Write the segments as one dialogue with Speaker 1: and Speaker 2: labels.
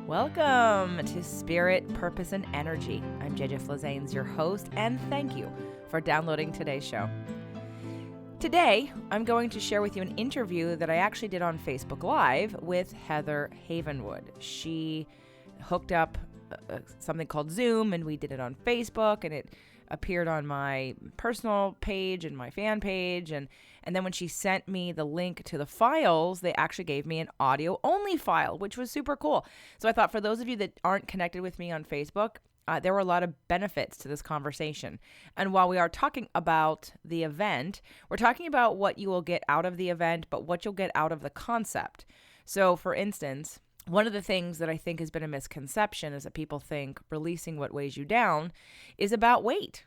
Speaker 1: Welcome to Spirit, Purpose, and Energy. I'm JJ Flazanes, your host, and thank you for downloading today's show. Today, I'm going to share with you an interview that I actually did on Facebook Live with Ann Havenwood. She hooked up something called Zoom, and we did it on Facebook, and it appeared on my personal page and my fan page, and then when she sent me the link to the files, they actually gave me an audio-only file, which was super cool. So I thought for those of you that aren't connected with me on Facebook, there were a lot of benefits to this conversation. And while we are talking about the event, we're talking about what you will get out of the event, but what you'll get out of the concept. So for instance, one of the things that I think has been a misconception is that people think releasing what weighs you down is about weight.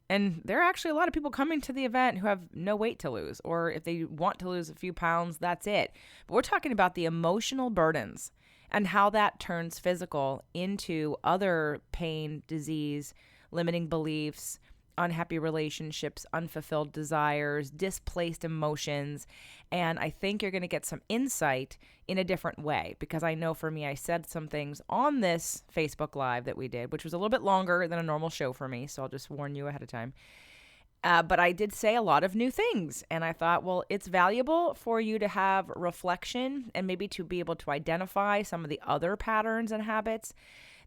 Speaker 1: And there are actually a lot of people coming to the event who have no weight to lose, or if they want to lose a few pounds, that's it. But we're talking about the emotional burdens and how that turns physical into other pain, disease, limiting beliefs, unhappy relationships, unfulfilled desires, displaced emotions. And I think you're going to get some insight in a different way, because I know for me, I said some things on this Facebook Live that we did, which was a little bit longer than a normal show for me. So I'll just warn you ahead of time. But I did say a lot of new things, and I thought, well, it's valuable for you to have reflection and maybe to be able to identify some of the other patterns and habits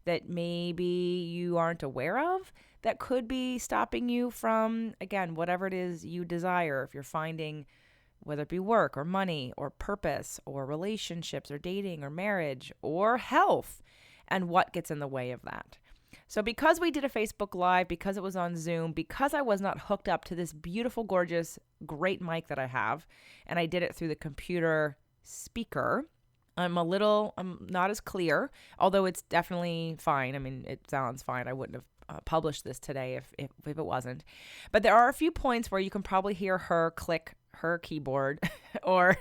Speaker 1: that maybe you aren't aware of that could be stopping you from, again, whatever it is you desire. If you're finding, whether it be work or money or purpose or relationships or dating or marriage or health, and what gets in the way of that. So because we did a Facebook Live, because it was on Zoom, because I was not hooked up to this beautiful, gorgeous, great mic that I have, and I did it through the computer speaker, I'm not as clear, although it's definitely fine. I mean, it sounds fine. I wouldn't have published this today if it wasn't. But there are a few points where you can probably hear her click her keyboard, or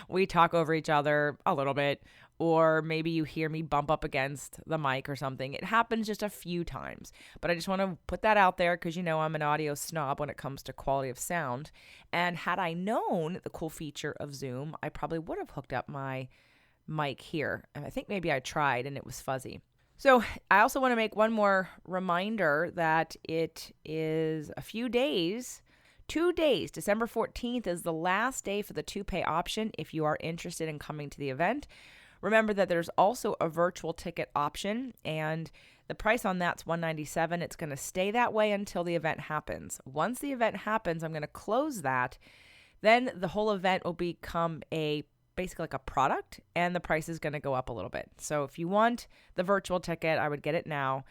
Speaker 1: we talk over each other a little bit, or maybe you hear me bump up against the mic or something. It happens just a few times, but I just want to put that out there because you know I'm an audio snob when it comes to quality of sound. And had I known the cool feature of Zoom, I probably would have hooked up my mic here. And I think maybe I tried and it was fuzzy. So I also want to make one more reminder that it is a few days, 2 days. December 14th is the last day for the 2-pay option if you are interested in coming to the event. Remember that there's also a virtual ticket option, and the price on that's $197. It's going to stay that way until the event happens. Once the event happens, I'm going to close that. Then the whole event will become basically like a product, and the price is going to go up a little bit. So if you want the virtual ticket, I would get it now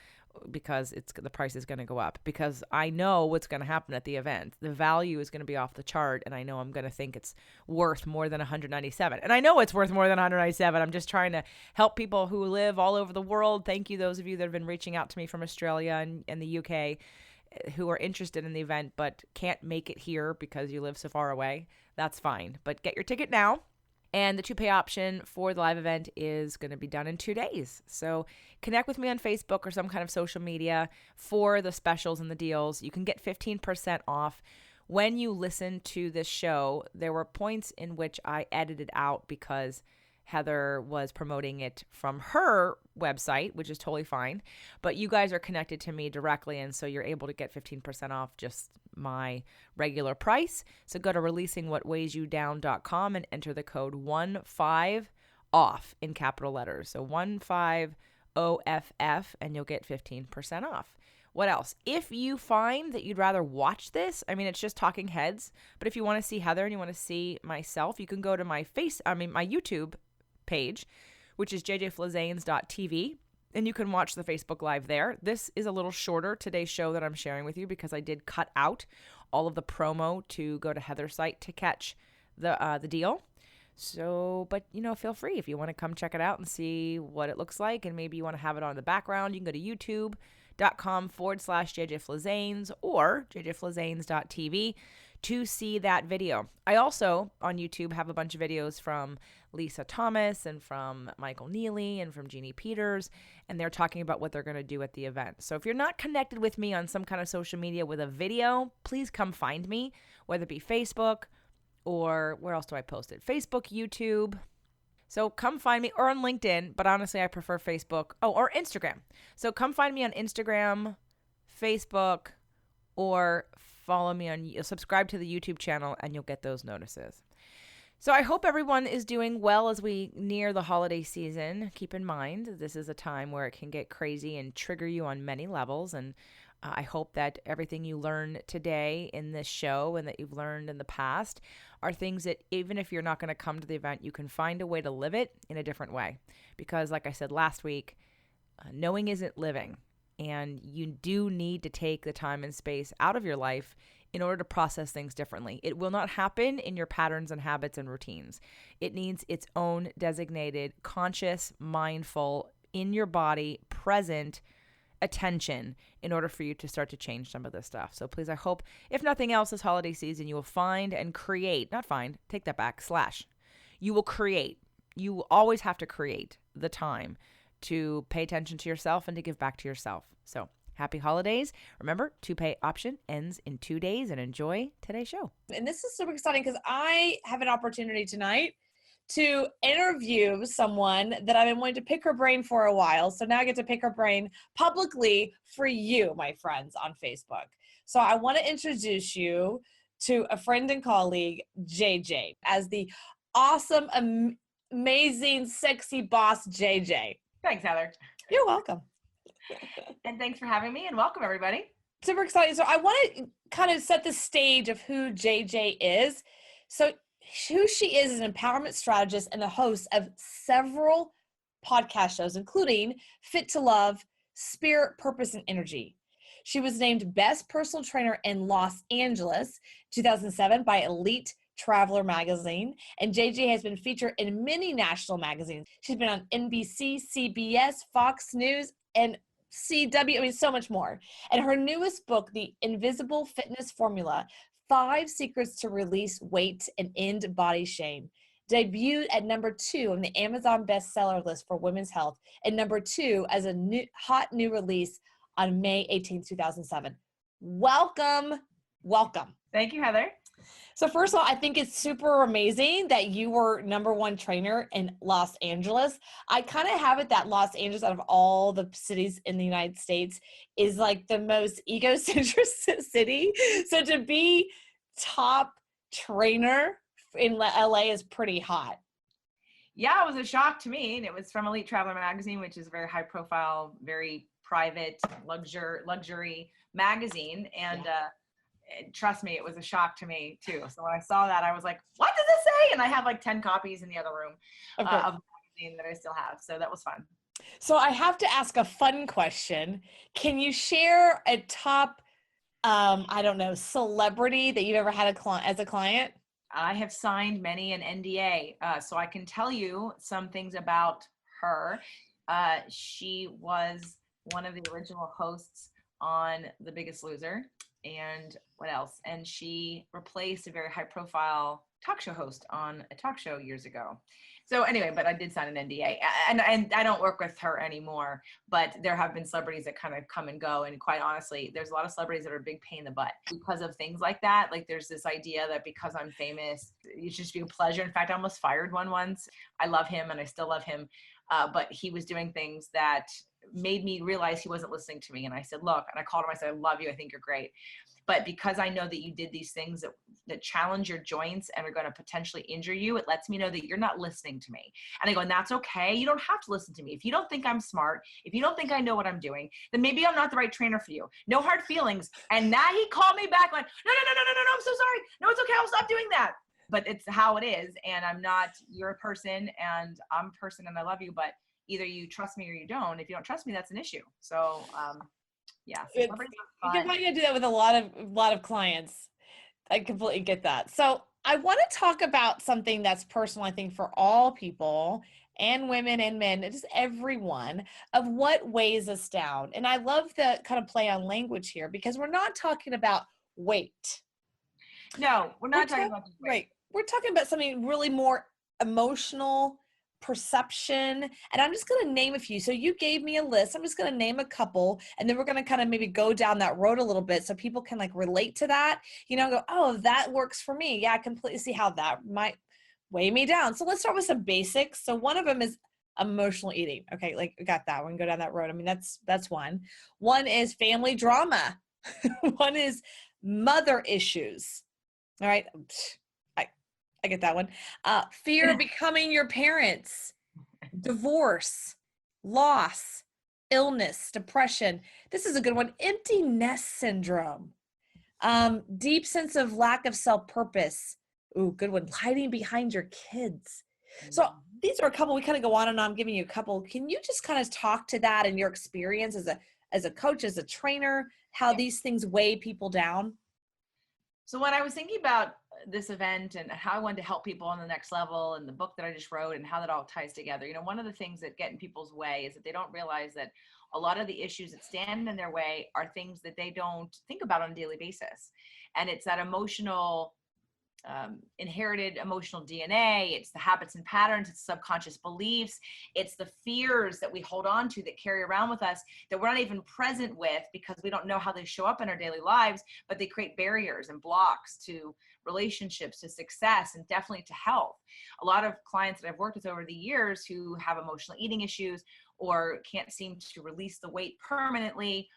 Speaker 1: because the price is going to go up, because I know what's going to happen at the event. The value is going to be off the chart, and I know I'm going to think it's worth more than $197. And I know it's worth more than $197. I'm just trying to help people who live all over the world. Thank you, those of you that have been reaching out to me from Australia and the UK who are interested in the event but can't make it here because you live so far away. That's fine. But get your ticket now. And the 2-pay option for the live event is going to be done in 2 days. So connect with me on Facebook or some kind of social media for the specials and the deals. You can get 15% off. When you listen to this show, there were points in which I edited out because Heather was promoting it from her website, which is totally fine. But you guys are connected to me directly, and so you're able to get 15% off just my regular price. So go to releasingwhatweighyoudown.com and enter the code 15OFF in capital letters. So 15OFF, and you'll get 15% off. What else? If you find that you'd rather watch this, I mean, it's just talking heads, but if you want to see Heather and you want to see myself, you can go to my YouTube page, which is jjflazanes.tv, and you can watch the Facebook Live there. This is a little shorter, today's show that I'm sharing with you, because I did cut out all of the promo to go to Heather's site to catch the deal. So, but feel free if you want to come check it out and see what it looks like, and maybe you want to have it on in the background. You can go to youtube.com/jjflazanes or jjflazanes.tv to see that video. I also, on YouTube, have a bunch of videos from Lisa Thomas and from Michael Neely and from Jeannie Peters, and they're talking about what they're going to do at the event. So if you're not connected with me on some kind of social media with a video, please come find me, whether it be Facebook or where else do I post it? Facebook, YouTube. So come find me, or on LinkedIn, but honestly, I prefer Facebook. Oh, or Instagram. So come find me on Instagram, Facebook, or follow me subscribe to the YouTube channel, and you'll get those notices. So I hope everyone is doing well as we near the holiday season. Keep in mind, this is a time where it can get crazy and trigger you on many levels. And I hope that everything you learn today in this show and that you've learned in the past are things that even if you're not going to come to the event, you can find a way to live it in a different way. Because like I said last week, knowing isn't living. And you do need to take the time and space out of your life in order to process things differently. It will not happen in your patterns and habits and routines. It needs its own designated, conscious, mindful, in your body, present attention in order for you to start to change some of this stuff. So please, I hope, if nothing else this holiday season, you will find and create, not find, take that back, / you will create. You will always have to create the time to pay attention to yourself and to give back to yourself. So happy holidays. Remember, to-pay option ends in 2 days, and enjoy today's show.
Speaker 2: And this is super exciting because I have an opportunity tonight to interview someone that I've been wanting to pick her brain for a while. So now I get to pick her brain publicly for you, my friends, on Facebook. So I want to introduce you to a friend and colleague, JJ, as the awesome, amazing, sexy boss, JJ.
Speaker 1: Thanks, Heather.
Speaker 2: You're welcome.
Speaker 1: And thanks for having me, and welcome, everybody.
Speaker 2: Super exciting. So I want to kind of set the stage of who JJ is. So who she is an empowerment strategist and the host of several podcast shows, including Fit to Love, Spirit, Purpose, and Energy. She was named Best Personal Trainer in Los Angeles 2007 by Elite Traveler magazine, and JJ has been featured in many national magazines. She's been on NBC, CBS, Fox News, and CW, I mean, so much more. And her newest book, The Invisible Fitness Formula, 5 Secrets to Release Weight and End Body Shame, debuted at number 2 on the Amazon bestseller list for women's health, and number 2 as a hot new release on May 18, 2007. Welcome.
Speaker 1: Thank you, Heather.
Speaker 2: So first of all, I think it's super amazing that you were #1 trainer in Los Angeles. I kind of have it that Los Angeles, out of all the cities in the United States, is like the most egocentric city. So to be top trainer in LA is pretty hot.
Speaker 1: Yeah, it was a shock to me. And it was from Elite Traveler magazine, which is a very high profile, very private luxury magazine. And trust me, it was a shock to me too. So when I saw that, I was like, what does it say? And I have like 10 copies in the other room of the magazine that I still have. So that was fun.
Speaker 2: So I have to ask a fun question. Can you share a top, I don't know, celebrity that you've ever had as a client?
Speaker 1: I have signed many an NDA. So I can tell you some things about her. She was one of the original hosts on The Biggest Loser. And what else? And she replaced a very high profile talk show host on a talk show years ago. So anyway, but I did sign an NDA, and I don't work with her anymore, but there have been celebrities that kind of come and go. And quite honestly, there's a lot of celebrities that are a big pain in the butt because of things like that. Like there's this idea that because I'm famous, it should just be a pleasure. In fact, I almost fired one once. I love him and I still love him. But he was doing things that made me realize he wasn't listening to me. And I said, look, and I called him, I said, I love you. I think you're great. But because I know that you did these things that challenge your joints and are going to potentially injure you, it lets me know that you're not listening to me. And I go, and that's okay. You don't have to listen to me. If you don't think I'm smart, if you don't think I know what I'm doing, then maybe I'm not the right trainer for you. No hard feelings. And now he called me back like, no, I'm so sorry. No, it's okay. I'll stop doing that. But it's how it is. And I'm not your person, and I'm a person, and I love you. But either you trust me or you don't. If you don't trust me, that's an issue. So, yeah.
Speaker 2: You're probably gonna do that with a lot of clients. I completely get that. So I want to talk about something that's personal, I think, for all people, and women and men, and just everyone, of what weighs us down. And I love the kind of play on language here, because we're not talking about weight.
Speaker 1: No, we're not talking about weight.
Speaker 2: Right. We're talking about something really more emotional, perception. And I'm just going to name a few. So you gave me a list. I'm just going to name a couple, and then we're going to kind of maybe go down that road a little bit so people can like relate to that, go, oh, that works for me. Yeah, I completely see how that might weigh me down. So let's start with some basics. So one of them is emotional eating. Okay, like we got that one. Go down that road. I mean, that's one. One is family drama. One is mother issues. All right, I get that one. Fear of becoming your parents, divorce, loss, illness, depression. This is a good one. Empty nest syndrome. Deep sense of lack of self-purpose. Ooh, good one. Hiding behind your kids. So these are a couple. We kind of go on and on. I'm giving you a couple. Can you just kind of talk to that and your experience as a coach, as a trainer, how these things weigh people down?
Speaker 1: So when I was thinking about this event and how I wanted to help people on the next level and the book that I just wrote and how that all ties together, you know, one of the things that get in people's way is that they don't realize that a lot of the issues that stand in their way are things that they don't think about on a daily basis. And it's that emotional, inherited emotional DNA. It's the habits and patterns, it's subconscious beliefs. It's the fears that we hold on to that carry around with us that we're not even present with because we don't know how they show up in our daily lives, but they create barriers and blocks to relationships, to success, and definitely to health. A lot of clients that I've worked with over the years who have emotional eating issues or can't seem to release the weight permanently,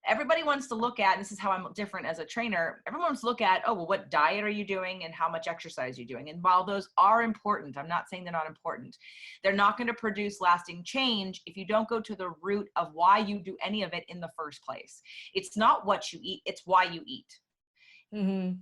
Speaker 1: everybody wants to look at, and this is how I'm different as a trainer, everyone wants to look at, oh, well, what diet are you doing and how much exercise are you doing? And while those are important, I'm not saying they're not important, they're not going to produce lasting change if you don't go to the root of why you do any of it in the first place. It's not what you eat, it's why you eat.
Speaker 2: Mm-hmm.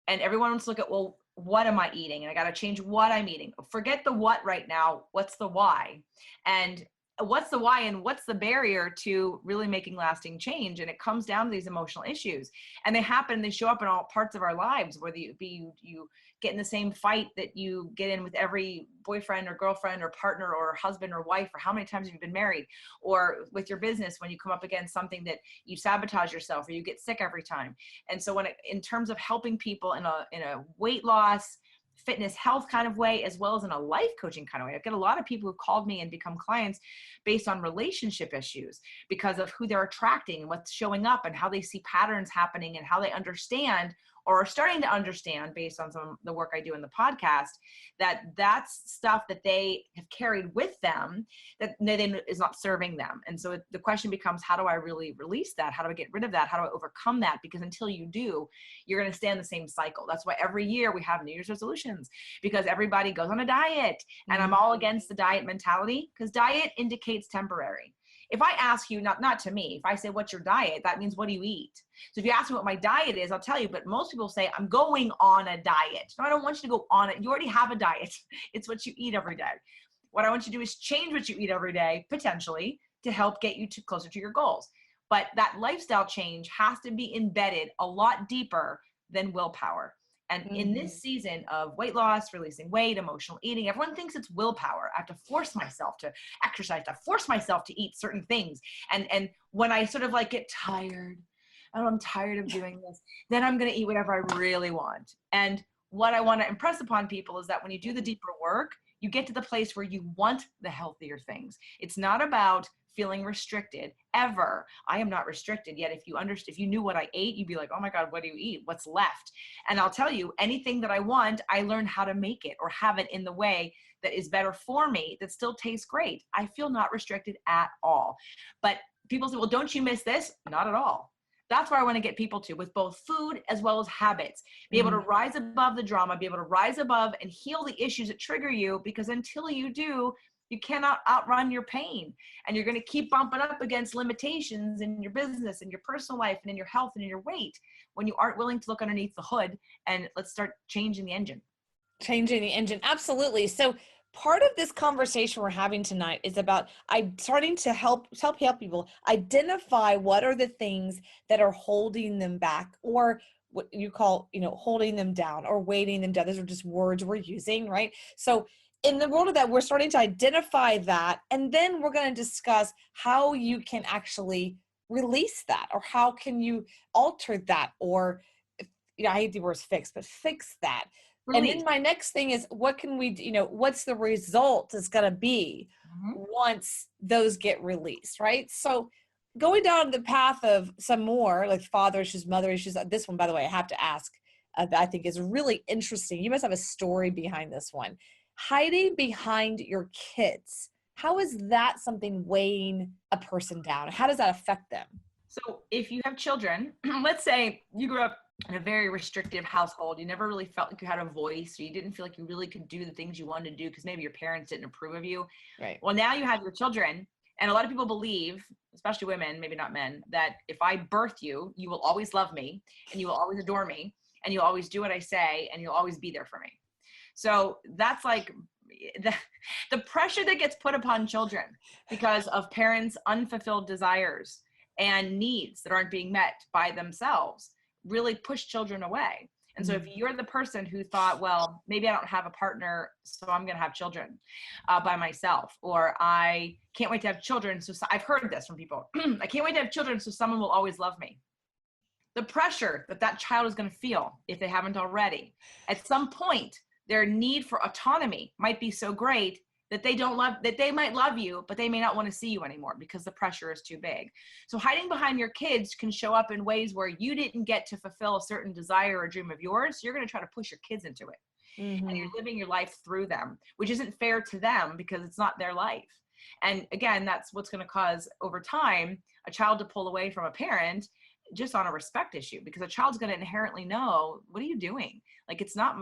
Speaker 1: And everyone wants to look at, well, what am I eating? And I got to change what I'm eating. Forget the what right now. What's the why? And what's the why and what's the barrier to really making lasting change? And it comes down to these emotional issues, and they show up in all parts of our lives, whether you get in the same fight that you get in with every boyfriend or girlfriend or partner or husband or wife, or how many times have you been married, or with your business when you come up against something that you sabotage yourself or you get sick every time. And so in terms of helping people in a weight loss, fitness, health kind of way, as well as in a life coaching kind of way. I've got a lot of people who've called me and become clients based on relationship issues because of who they're attracting and what's showing up and how they see patterns happening and how they understand or are starting to understand based on some of the work I do in the podcast, that's stuff that they have carried with them that is not serving them. And so the question becomes, how do I really release that? How do I get rid of that? How do I overcome that? Because until you do, you're going to stay in the same cycle. That's why every year we have New Year's resolutions, because everybody goes on a diet. And I'm all against the diet mentality, because diet indicates temporary. If I ask you, not to me, if I say, what's your diet? That means, what do you eat? So if you ask me what my diet is, I'll tell you, but most people say, I'm going on a diet. No, I don't want you to go on it. You already have a diet. It's what you eat every day. What I want you to do is change what you eat every day, potentially, to help get you closer to your goals. But that lifestyle change has to be embedded a lot deeper than willpower. And in this season of weight loss, releasing weight, emotional eating, everyone thinks it's willpower. I have to force myself to exercise, to force myself to eat certain things. And when I sort of like get tired, and I'm tired of doing this, then I'm going to eat whatever I really want. And what I want to impress upon people is that when you do the deeper work, you get to the place where you want the healthier things. It's not about feeling restricted ever. I am not restricted yet. If you knew what I ate, you'd be like, oh my God, what do you eat? What's left? And I'll tell you, anything that I want, I learn how to make it or have it in the way that is better for me, that still tastes great. I feel not restricted at all. But people say, well, don't you miss this? Not at all. That's where I want to get people to, with both food as well as habits. Be able to rise above the drama, be able to rise above and heal the issues that trigger you, because until you do, you cannot outrun your pain. And you're going to keep bumping up against limitations in your business, in your personal life, and in your health, and in your weight, when you aren't willing to look underneath the hood and let's start changing the engine.
Speaker 2: Changing the engine. Absolutely. So part of this conversation we're having tonight is about starting to help people identify what are the things that are holding them back, or what you call, holding them down or weighting them down. Those are just words we're using, right? So in the world of that, we're starting to identify that, and then we're going to discuss how you can actually release that, or how can you alter that, or, I hate the words fix, but fix that. Release. And then my next thing is, what can we do? What's the result is going to be once those get released, right? So going down the path of some more like father issues, mother issues. This one, by the way, I have to ask, that I think is really interesting. You must have a story behind this one. Hiding behind your kids. How is that something weighing a person down? How does that affect them?
Speaker 1: So if you have children, let's say you grew up in a very restrictive household, you never really felt like you had a voice, or you didn't feel like you really could do the things you wanted to do because maybe your parents didn't approve of you.
Speaker 2: Right.
Speaker 1: Well, now you have your children, and a lot of people believe, especially women, maybe not men, that if I birth you, you will always love me, and you will always adore me, and you'll always do what I say, and you'll always be there for me. So that's like the pressure that gets put upon children because of parents' unfulfilled desires and needs that aren't being met by themselves really push children away. And so if you're the person who thought, well, maybe I don't have a partner, so I'm going to have children by myself, or I can't wait to have children. So I've heard this from people. I can't wait to have children so someone will always love me. The pressure that that child is going to feel, if they haven't already, at some point, their need for autonomy might be so great that they might love you, but they may not want to see you anymore because the pressure is too big. So hiding behind your kids can show up in ways where you didn't get to fulfill a certain desire or dream of yours. So you're going to try to push your kids into it. And you're living your life through them, which isn't fair to them because it's not their life. And again, that's what's going to cause over time a child to pull away from a parent just on a respect issue, because a child's going to inherently know, what are you doing? Like, it's not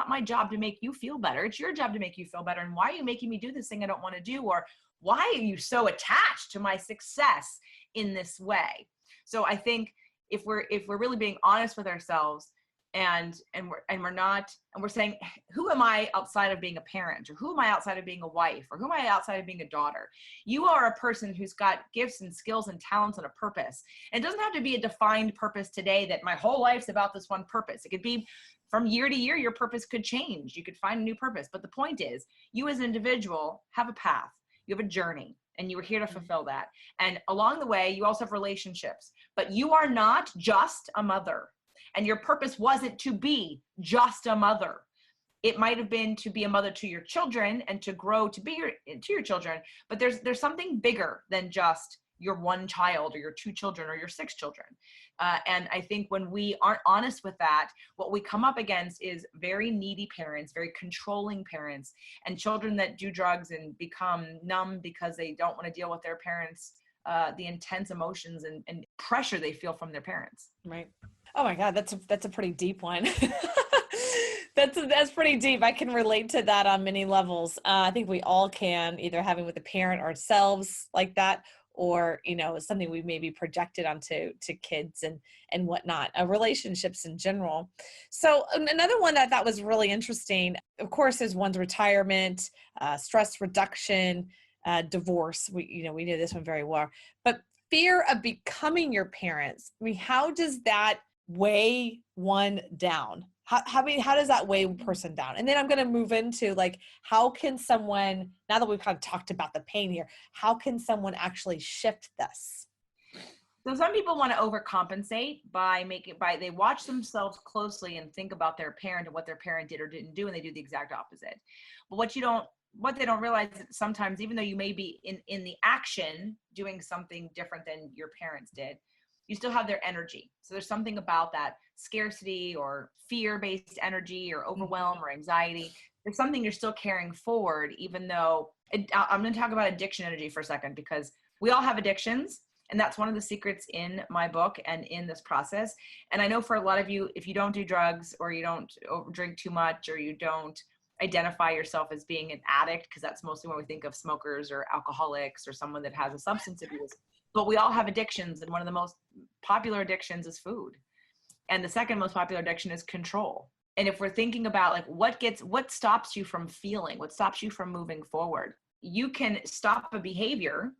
Speaker 1: my job to make you feel better. It's your job to make you feel better. And why are you making me do this thing I don't want to do? Or why are you so attached to my success in this way? So I think if we're really being honest with ourselves and we're saying, who am I outside of being a parent, or who am I outside of being a wife, or who am I outside of being a daughter? You are a person who's got gifts and skills and talents and a purpose. And it doesn't have to be a defined purpose today that my whole life's about this one purpose. It could be from year to year, your purpose could change. You could find a new purpose. But the point is, you as an individual have a path, you have a journey, and you are here to fulfill that. And along the way, you also have relationships, but you are not just a mother. And your purpose wasn't to be just a mother. It might have been to be a mother to your children and to grow to be to your children. But there's something bigger than just your one child or your two children or your six children. And I think when we aren't honest with that, what we come up against is very needy parents, very controlling parents, and children that do drugs and become numb because they don't want to deal with their parents, the intense emotions and pressure they feel from their parents.
Speaker 2: Right. Oh my God, that's a pretty deep one. That's pretty deep. I can relate to that on many levels. I think we all can, either having with a parent ourselves like that, or, something we maybe projected onto kids and whatnot, relationships in general. So another one that I thought was really interesting, of course, is one's retirement, stress reduction, divorce. We know this one very well, but fear of becoming your parents. I mean, how does that weigh one down? How does that weigh a person down? And then I'm going to move into, like, how can someone, now that we've kind of talked about the pain here, how can someone actually shift this?
Speaker 1: So some people want to overcompensate by they watch themselves closely and think about their parent and what their parent did or didn't do, and they do the exact opposite. But what they don't realize is sometimes, even though you may be in the action doing something different than your parents did, you still have their energy. So there's something about that scarcity or fear-based energy or overwhelm or anxiety. There's something you're still carrying forward, even though I'm going to talk about addiction energy for a second, because we all have addictions. And that's one of the secrets in my book and in this process. And I know for a lot of you, if you don't do drugs, or you don't drink too much, or you don't identify yourself as being an addict, because that's mostly when we think of smokers or alcoholics or someone that has a substance abuse. But we all have addictions, and one of the most popular addictions is food. And the second most popular addiction is control. And if we're thinking about, like, what stops you from feeling, what stops you from moving forward, you can stop a behavior.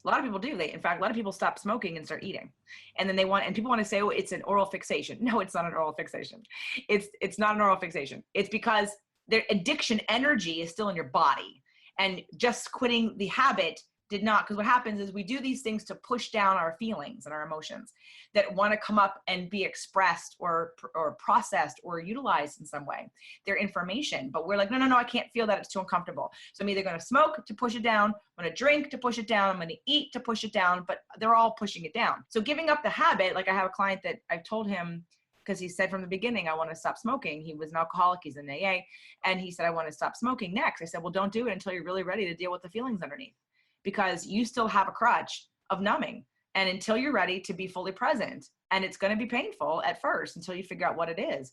Speaker 1: A lot of people do. In fact, a lot of people stop smoking and start eating. And then people want to say, oh, it's an oral fixation. No, it's not an oral fixation. It's not an oral fixation. It's because their addiction energy is still in your body. And just quitting the habit did not, because what happens is we do these things to push down our feelings and our emotions that want to come up and be expressed or processed or utilized in some way. They're information, but we're like, no, I can't feel that. It's too uncomfortable. So I'm either going to smoke to push it down, I'm going to drink to push it down, I'm going to eat to push it down, but they're all pushing it down. So giving up the habit, like I have a client that I've told him, because he said from the beginning, I want to stop smoking. He was an alcoholic. He's in AA. And he said, I want to stop smoking next. I said, well, don't do it until you're really ready to deal with the feelings underneath, because you still have a crutch of numbing. And until you're ready to be fully present, and it's going to be painful at first until you figure out what it is,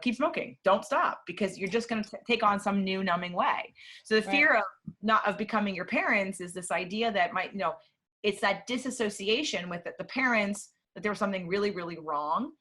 Speaker 1: keep smoking, don't stop, because you're just going to take on some new numbing way. So the fear of becoming your parents is this idea that it's that disassociation with the parents, that there was something really, really wrong.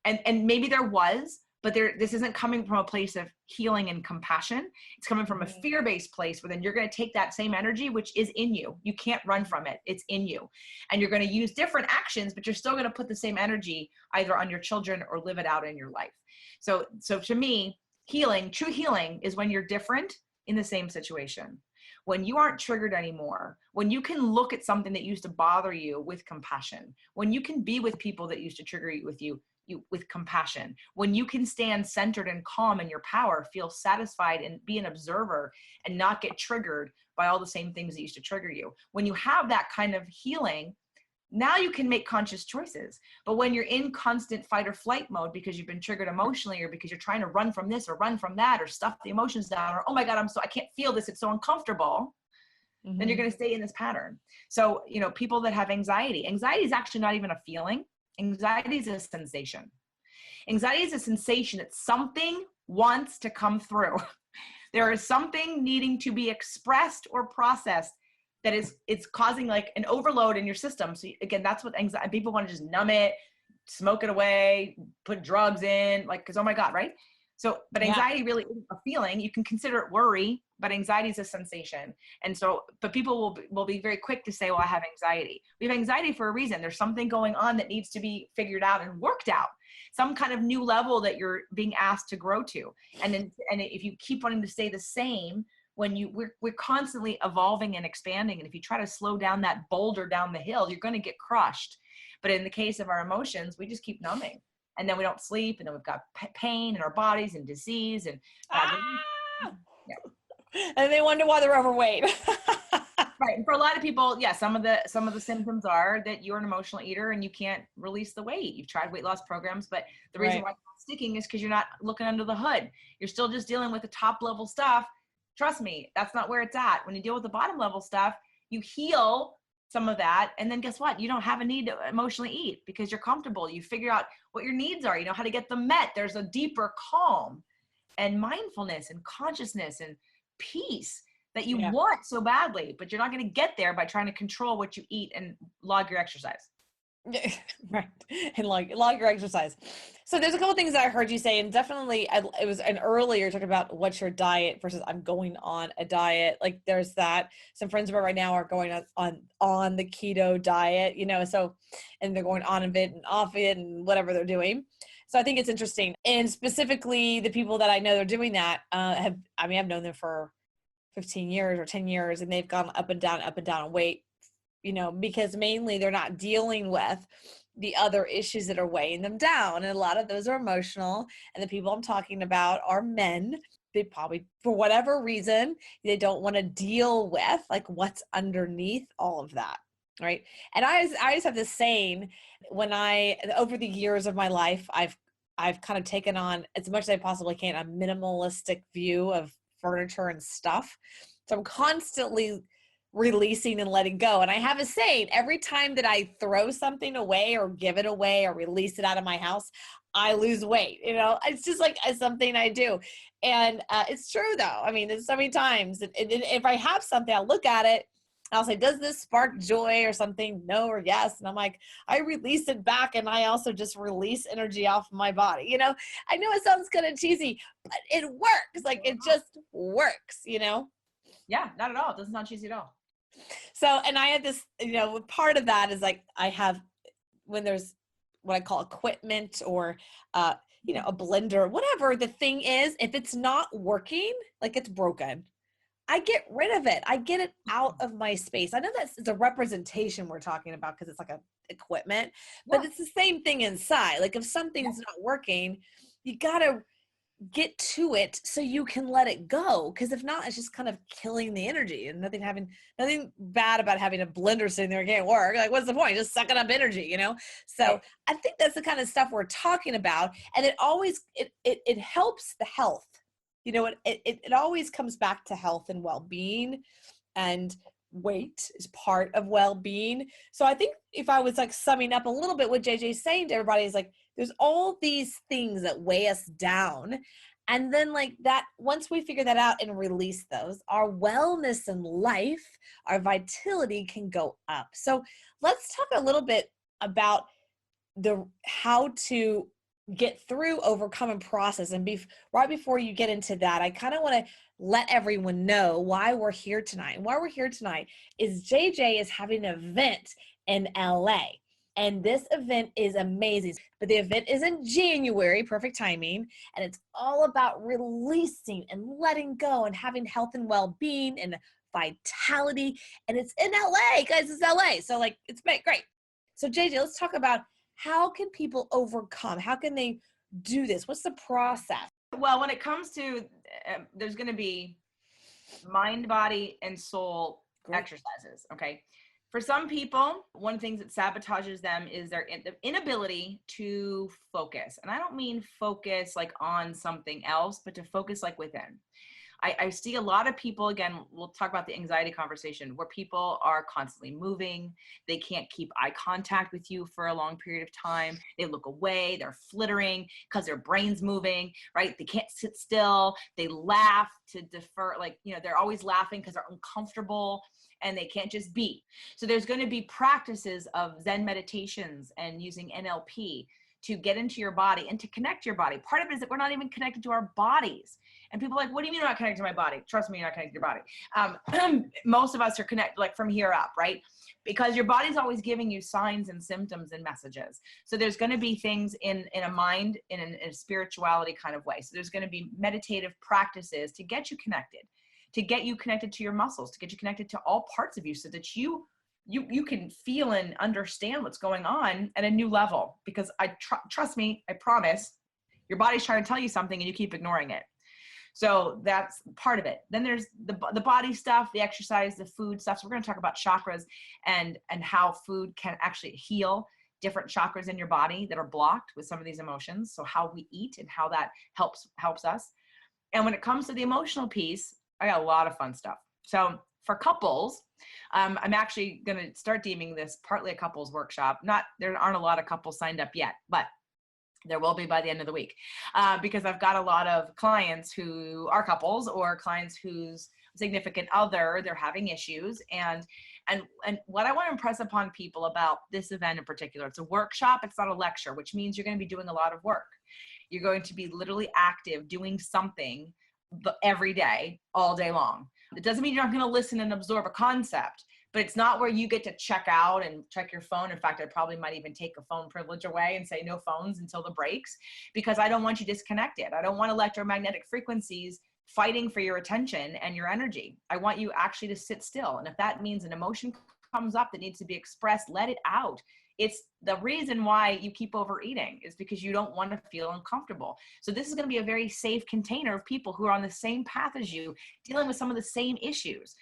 Speaker 1: And maybe there was, but this isn't coming from a place of healing and compassion. It's coming from a fear-based place, where then you're going to take that same energy, which is in you. You can't run from it. It's in you. And you're going to use different actions, but you're still going to put the same energy either on your children or live it out in your life. So to me, true healing is when you're different in the same situation. When you aren't triggered anymore, when you can look at something that used to bother you with compassion, when you can be with people that used to trigger you with compassion, when you can stand centered and calm in your power, feel satisfied and be an observer and not get triggered by all the same things that used to trigger you. When you have that kind of healing, now you can make conscious choices. But when you're in constant fight or flight mode because you've been triggered emotionally, or because you're trying to run from this or run from that, or stuff the emotions down, or, oh my God, I can't feel this, it's so uncomfortable, then you're going to stay in this pattern. So, people that have anxiety is actually not even a feeling. Anxiety is a sensation. Anxiety is a sensation that something wants to come through. There is something needing to be expressed or processed that it's causing like an overload in your system. So again, that's what anxiety, people want to just numb it, smoke it away, put drugs in, because, oh my God, right? So, but anxiety really isn't a feeling. You can consider it worry, but anxiety is a sensation. And so, but people will be very quick to say, well, I have anxiety. We have anxiety for a reason. There's something going on that needs to be figured out and worked out. Some kind of new level that you're being asked to grow to. And if you keep wanting to stay the same, we're constantly evolving and expanding. And if you try to slow down that boulder down the hill, you're going to get crushed. But in the case of our emotions, we just keep numbing. And then we don't sleep, and then we've got pain in our bodies and disease and
Speaker 2: and they wonder why they're overweight.
Speaker 1: Right. And for a lot of people, some of the symptoms are that you're an emotional eater and you can't release the weight. You've tried weight loss programs, but the reason why it's not sticking is because you're not looking under the hood. You're still just dealing with the top level stuff. Trust me, that's not where it's at. When you deal with the bottom level stuff, you heal some of that. And then guess what? You don't have a need to emotionally eat because you're comfortable. You figure out what your needs are. You know how to get them met. There's a deeper calm and mindfulness and consciousness and peace that you want so badly, but you're not going to get there by trying to control what you eat and log your exercise.
Speaker 2: Right. And log your exercise. So there's a couple things that I heard you say, and definitely it was an earlier talking about what's your diet versus I'm going on a diet. Like there's that. Some friends of mine right now are going on the keto diet, so, and they're going on of it and off it and whatever they're doing. So I think it's interesting. And specifically the people that I know they're doing that, I've known them for 15 years or 10 years, and they've gone up and down in weight, because mainly they're not dealing with the other issues that are weighing them down. And a lot of those are emotional. And the people I'm talking about are men. They probably, for whatever reason, they don't want to deal with like what's underneath all of that. Right. And I always have this saying over the years of my life, I've kind of taken on as much as I possibly can, a minimalistic view of furniture and stuff. So I'm constantly releasing and letting go. And I have a saying, every time that I throw something away or give it away or release it out of my house, I lose weight. It's just like something I do. And it's true though. I mean, there's so many times if I have something, I'll look at it, I'll say, does this spark joy or something? No or yes. And I'm like, I release it back. And I also just release energy off of my body. I know it sounds kind of cheesy, but it works. Like it just works,
Speaker 1: Yeah, not at all. It doesn't sound cheesy at all.
Speaker 2: So, and I had this, part of that is like, I have, when there's what I call equipment or, a blender, whatever the thing is, if it's not working, like it's broken, I get rid of it. I get it out of my space. I know that's the representation we're talking about because it's like a equipment, but it's the same thing inside. Like if something's not working, you gotta get to it so you can let it go. Because if not, it's just kind of killing the energy, and nothing bad about having a blender sitting there, it can't work. Like, what's the point? Just sucking up energy, you know? So I think that's the kind of stuff we're talking about. And it always, it helps the health. You know, it always comes back to health and well-being, and weight is part of well-being. So I think if I was like summing up a little bit what JJ's saying to everybody is like, there's all these things that weigh us down. And then like that, once we figure that out and release those, our wellness in life, our vitality can go up. So let's talk a little bit about how to get through, overcome, and process. And right before you get into that, I kind of want to let everyone know why we're here tonight. And why we're here tonight is JJ is having an event in LA. And this event is amazing. But the event is in January, perfect timing. And it's all about releasing and letting go and having health and well-being and vitality. And it's in LA, guys, it's LA. So like, it's great. So JJ, let's talk about how can people overcome? How can they do this? What's the process?
Speaker 1: Well, when it comes to, there's going to be mind, body, and soul exercises. Okay. For some people, one of the things that sabotages them is their inability to focus. And I don't mean focus like on something else, but to focus like within. I see a lot of people, again, we'll talk about the anxiety conversation, where people are constantly moving. They can't keep eye contact with you for a long period of time. They look away, they're flittering because their brain's moving, right? They can't sit still. They laugh to defer, like, you know, they're always laughing because they're uncomfortable and they can't just be. So there's going to be practices of Zen meditations and using NLP to get into your body and to connect your body. Part of it is that we're not even connected to our bodies. And people are like, what do you mean you're not connected to my body? Trust me, you're not connected to your body. Most of us are connected like from here up, right? Because your body's always giving you signs and symptoms and messages. So there's going to be things in a mind, in a spirituality kind of way. So there's going to be meditative practices to get you connected to your muscles, to get you connected to all parts of you so that you can feel and understand what's going on at a new level. Because trust me, I promise, your body's trying to tell you something and you keep ignoring it. So that's part of it. Then there's the body stuff, the exercise, the food stuff. So we're going to talk about chakras and how food can actually heal different chakras in your body that are blocked with some of these emotions. So how we eat and how that helps us. And when it comes to the emotional piece, I got a lot of fun stuff. So for couples, I'm actually going to start deeming this partly a couples workshop. There aren't a lot of couples signed up yet, but there will be by the end of the week, because I've got a lot of clients who are couples or clients whose significant other, they're having issues. And what I want to impress upon people about this event in particular, it's a workshop, it's not a lecture, which means you're going to be doing a lot of work. You're going to be literally active, doing something every day, all day long. It doesn't mean you're not going to listen and absorb a concept, but it's not where you get to check out and check your phone. In fact, I probably might even take a phone privilege away and say no phones until the breaks, because I don't want you disconnected. I don't want electromagnetic frequencies fighting for your attention and your energy. I want you actually to sit still. And if that means an emotion comes up that needs to be expressed, let it out. It's the reason why you keep overeating is because you don't want to feel uncomfortable. So this is going to be a very safe container of people who are on the same path as you, dealing with some of the same issues.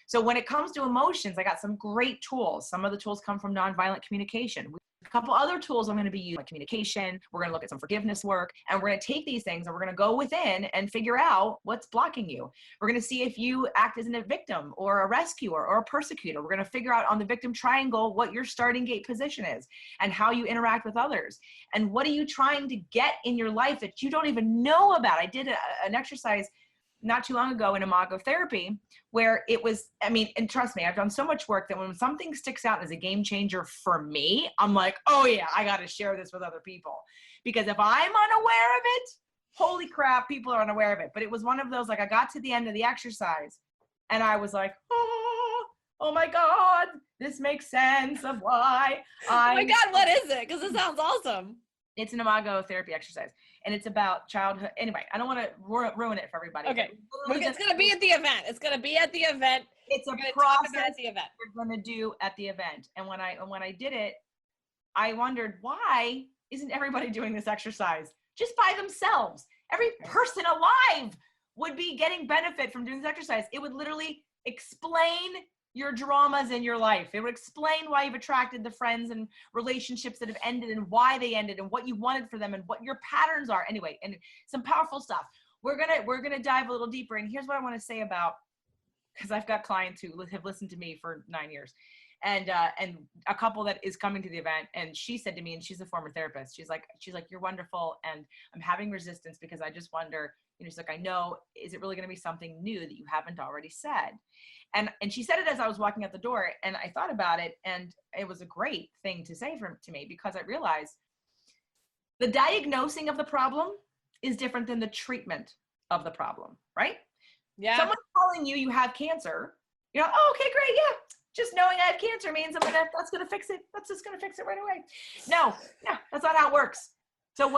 Speaker 1: So when it comes to emotions, I got some great tools. Some of the tools come from nonviolent communication. A couple other tools I'm going to be using, like communication. We're going to look at some forgiveness work, and we're going to take these things and we're going to go within and figure out what's blocking you. We're going to see if you act as a victim or a rescuer or a persecutor. We're going to figure out on the victim triangle what your starting gate position is and how you interact with others. And what are you trying to get in your life that you don't even know about? I did an exercise not too long ago in imago therapy where it was, and trust me, I've done so much work that when something sticks out as a game changer for me, I'm like, oh yeah, I got to share this with other people. Because if I'm unaware of it, holy crap, people are unaware of it. But it was one of those, like, I got to the end of the exercise and I was like, oh my God, this makes sense of why
Speaker 2: oh my God, what is it? Because it sounds awesome.
Speaker 1: It's an imago therapy exercise, and it's about childhood. Anyway, I don't want to ruin it for everybody.
Speaker 2: Okay, it's going to be at the event. It's going to be at the event.
Speaker 1: It's a process at the event. We're going to do at the event. And when I did it, I wondered, why isn't everybody doing this exercise just by themselves? Every person alive would be getting benefit from doing this exercise. It would literally explain your dramas in your life. It would explain why you've attracted the friends and relationships that have ended and why they ended and what you wanted for them and what your patterns are. Anyway, and some powerful stuff. We're gonna dive a little deeper. And here's what I want to say about, because I've got clients who have listened to me for 9 years, and a couple that is coming to the event, and she said to me, and she's a former therapist, she's like, you're wonderful, and I'm having resistance because I just wonder, she's like, I know, is it really going to be something new that you haven't already said? And she said it as I was walking out the door, and I thought about it, and it was a great thing to say to me, because I realized the diagnosing of the problem is different than the treatment of the problem, right?
Speaker 2: Yeah.
Speaker 1: Someone telling you have cancer, oh, okay, great, yeah. Just knowing I have cancer means that's going to fix it. That's just going to fix it right away. No, that's not how it works. So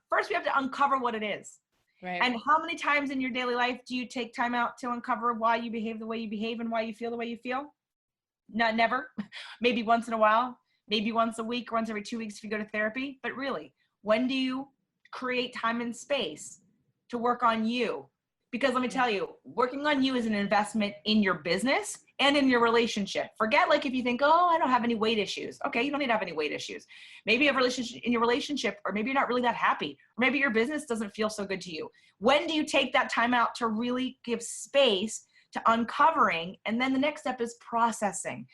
Speaker 1: first we have to uncover what it is.
Speaker 2: Right.
Speaker 1: And how many times in your daily life do you take time out to uncover why you behave the way you behave and why you feel the way you feel? Never. Maybe once in a while, maybe once a week, or once every 2 weeks if you go to therapy. But really, when do you create time and space to work on you? Because let me tell you, working on you is an investment in your business and in your relationship. Forget if you think, oh, I don't have any weight issues. Okay, you don't need to have any weight issues. Maybe you have in your relationship, or maybe you're not really that happy, or maybe your business doesn't feel so good to you. When do you take that time out to really give space to uncovering? And then the next step is processing,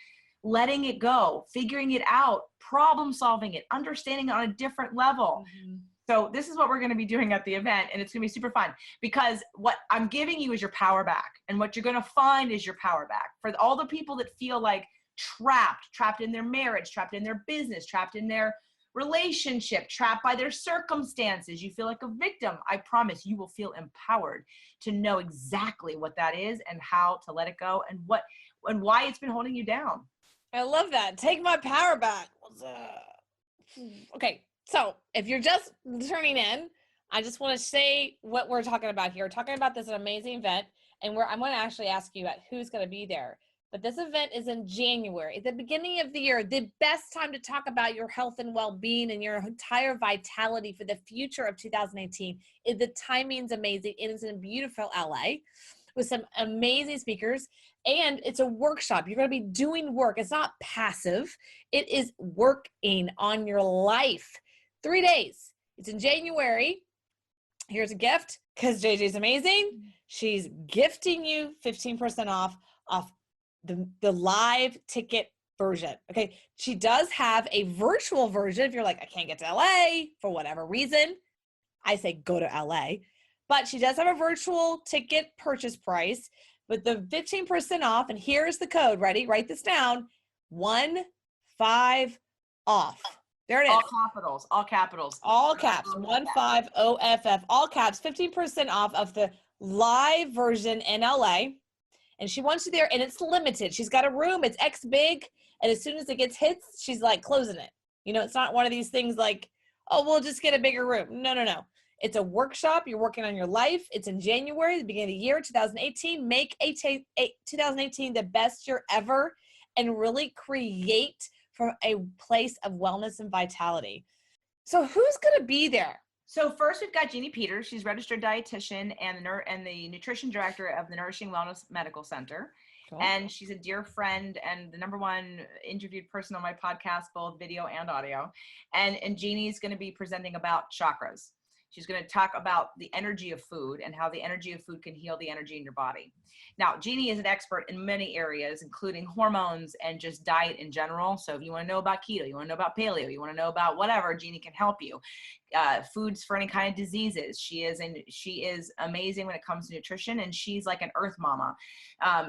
Speaker 1: letting it go, figuring it out, problem solving it, understanding it on a different level. Mm-hmm. So this is what we're going to be doing at the event, and it's going to be super fun, because what I'm giving you is your power back, and what you're going to find is your power back for all the people that feel like trapped in their marriage, trapped in their business, trapped in their relationship, trapped by their circumstances. You feel like a victim. I promise you will feel empowered to know exactly what that is and how to let it go, and why it's been holding you down.
Speaker 2: I love that. Take my power back. Okay. So if you're just turning in, I just want to say what we're talking about here. We're talking about this amazing event, and I'm going to actually ask you about who's going to be there. But this event is in January, at the beginning of the year, the best time to talk about your health and well-being and your entire vitality for the future of 2018. The timing's amazing. It is in beautiful LA with some amazing speakers, and it's a workshop. You're going to be doing work. It's not passive. It is working on your life. 3 days. It's in January. Here's a gift, because JJ's amazing. She's gifting you 15% off the live ticket version. Okay. She does have a virtual version. If you're like, I can't get to LA for whatever reason, I say go to LA. But she does have a virtual ticket purchase price with the 15% off. And here's the code. Ready? Write this down. 15 off. There it is.
Speaker 1: All capitals, all capitals.
Speaker 2: All caps, 15OFF, all caps, 15% off of the live version in LA. And she wants you there, and it's limited. She's got a room, it's X big, and as soon as it gets hits, she's like closing it. It's not one of these things like, oh, we'll just get a bigger room. No. It's a workshop. You're working on your life. It's in January, the beginning of the year, 2018. Make 2018 the best year ever, and really create from a place of wellness and vitality. So who's going to be there?
Speaker 1: So first we've got Jeannie Peters. She's registered dietitian and the nutrition director of the Nourishing Wellness Medical Center. Cool. And she's a dear friend and the #1 interviewed person on my podcast, both video and audio. And Jeannie's going to be presenting about chakras. She's going to talk about the energy of food and how the energy of food can heal the energy in your body. Now, Jeannie is an expert in many areas, including hormones and just diet in general. So if you want to know about keto, you want to know about paleo, you want to know about whatever, Jeannie can help you. Foods for any kind of diseases. She is amazing when it comes to nutrition, and she's like an earth mama.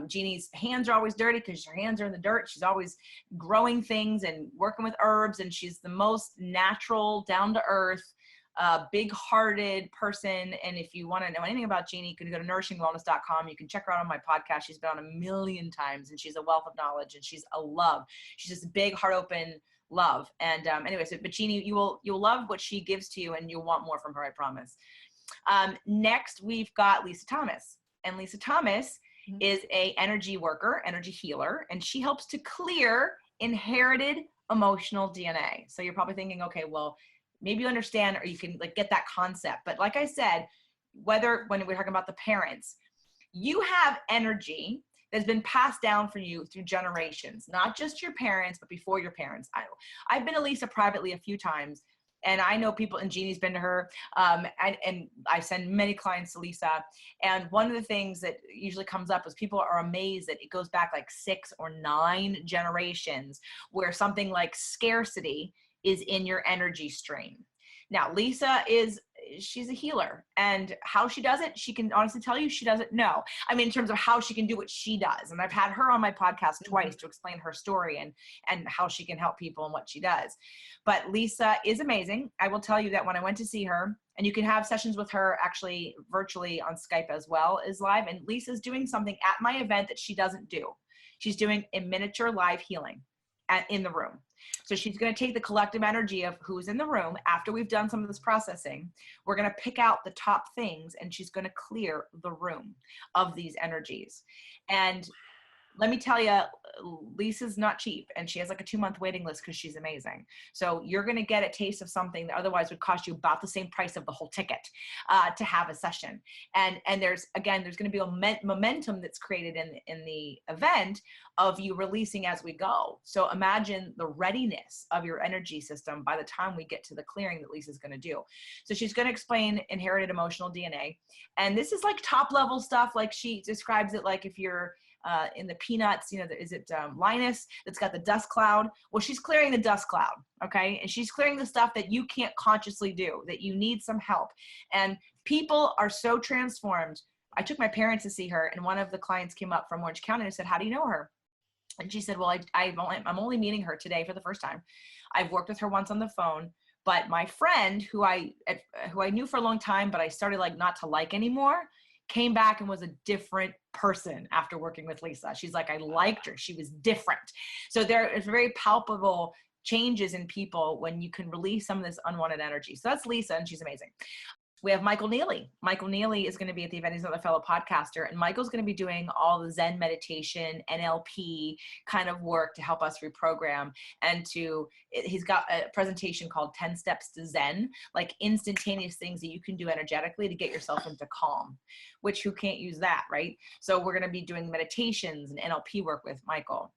Speaker 1: Jeannie's hands are always dirty because her hands are in the dirt. She's always growing things and working with herbs, and she's the most natural, down to earth, big-hearted person. And if you want to know anything about Jeannie, you can go to nourishingwellness.com. You can check her out on my podcast. She's been on 1 million times, and she's a wealth of knowledge, and she's a love. She's just a big, heart-open love. And but Jeannie, you'll love what she gives to you, and you'll want more from her, I promise. Next, we've got Lisa Thomas. And Lisa Thomas is a energy worker, energy healer, and she helps to clear inherited emotional DNA. So you're probably thinking, okay, well, maybe you understand, or you can get that concept. But like I said, whether when we're talking about the parents, you have energy that's been passed down for you through generations, not just your parents, but before your parents. I've been to Lisa privately a few times, and I know people, and Jeannie's been to her, and I send many clients to Lisa. And one of the things that usually comes up is people are amazed that it goes back like 6 or 9 generations where something like scarcity is in your energy stream. Now, Lisa she's a healer, and how she does it, she can honestly tell you she doesn't know. I mean, in terms of how she can do what she does. And I've had her on my podcast twice to explain her story and how she can help people and what she does. But Lisa is amazing. I will tell you that when I went to see her, and you can have sessions with her actually virtually on Skype as well as live. And Lisa's doing something at my event that she doesn't do. She's doing a miniature live healing in the room. So she's going to take the collective energy of who's in the room. After we've done some of this processing, we're going to pick out the top things, and she's going to clear the room of these energies. And let me tell you, Lisa's not cheap, and she has like a 2-month waiting list because she's amazing. So you're going to get a taste of something that otherwise would cost you about the same price of the whole ticket to have a session. And there's going to be a momentum that's created in the event of you releasing as we go. So imagine the readiness of your energy system by the time we get to the clearing that Lisa's going to do. So she's going to explain inherited emotional DNA. And this is like top level stuff. Like she describes it like if you're in the Peanuts, is it Linus that's got the dust cloud? Well, she's clearing the dust cloud, okay? And she's clearing the stuff that you can't consciously do, that you need some help. And people are so transformed. I took my parents to see her, and one of the clients came up from Orange County and said, "How do you know her?" And she said, "Well, I'm only meeting her today for the first time. I've worked with her once on the phone, but my friend who I knew for a long time, but I started like not to like anymore, came back and was a different person after working with Lisa." She's like, "I liked her. She was different." So there is very palpable changes in people when you can release some of this unwanted energy. So that's Lisa, and she's amazing. We have Michael Neely. Michael Neely is going to be at the event. He's another fellow podcaster, and Michael's going to be doing all the Zen meditation, NLP kind of work to help us reprogram. And he's got a presentation called 10 Steps to Zen, like instantaneous things that you can do energetically to get yourself into calm, which who can't use that, right? So we're going to be doing meditations and NLP work with Michael.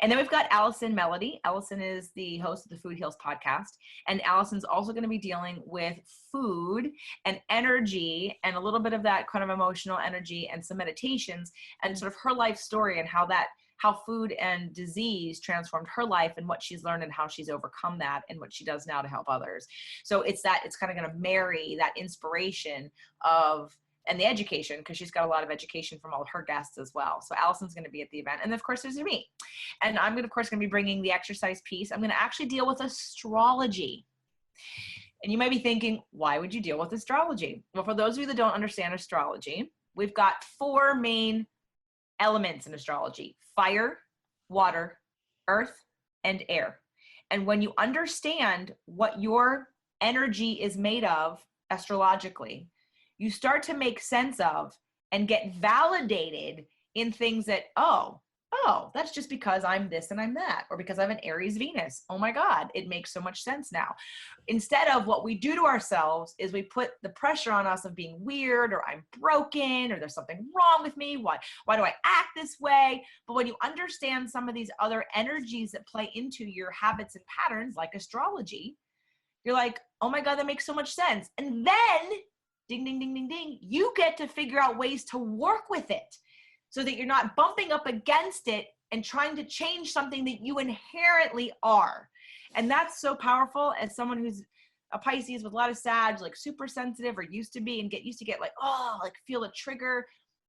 Speaker 1: And then we've got Allison Melody. Allison is the host of the Food Heals podcast. And Allison's also going to be dealing with food and energy and a little bit of that kind of emotional energy and some meditations and sort of her life story and how food and disease transformed her life and what she's learned and how she's overcome that and what she does now to help others. So it's kind of going to marry that inspiration and the education, because she's got a lot of education from all of her guests as well. So Allison's going to be at the event. And of course, there's me. And I'm of course, going to be bringing the exercise piece. I'm going to actually deal with astrology. And you might be thinking, why would you deal with astrology? Well, for those of you that don't understand astrology, we've got 4 main elements in astrology: fire, water, earth, and air. And when you understand what your energy is made of astrologically, you start to make sense of and get validated in things that, oh, that's just because I'm this and I'm that, or because I have an Aries Venus. Oh my God, it makes so much sense now. Instead of what we do to ourselves is we put the pressure on us of being weird, or I'm broken, or there's something wrong with me. Why do I act this way? But when you understand some of these other energies that play into your habits and patterns, like astrology, you're like, oh my God, that makes so much sense. And then ding, ding, ding, ding, ding, you get to figure out ways to work with it so that you're not bumping up against it and trying to change something that you inherently are. And that's so powerful as someone who's a Pisces with a lot of Sag, like super sensitive or used to be, and used to get like, feel a trigger.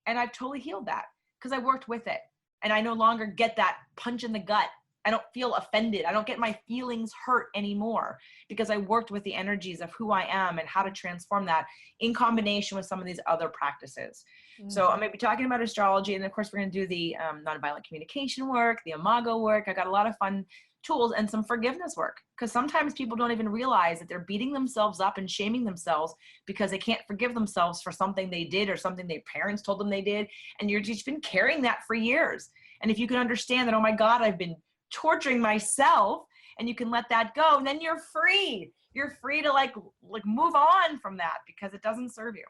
Speaker 1: And I've totally healed that because I worked with it. And I no longer get that punch in the gut. I don't feel offended. I don't get my feelings hurt anymore because I worked with the energies of who I am and how to transform that in combination with some of these other practices. Mm-hmm. So I'm going to be talking about astrology. And of course, we're going to do the nonviolent communication work, the Imago work. I got a lot of fun tools and some forgiveness work, because sometimes people don't even realize that they're beating themselves up and shaming themselves because they can't forgive themselves for something they did or something their parents told them they did. And you've just been carrying that for years. And if you can understand that, oh my God, I've been torturing myself, and you can let that go, and then you're free to like move on from that because it doesn't serve you.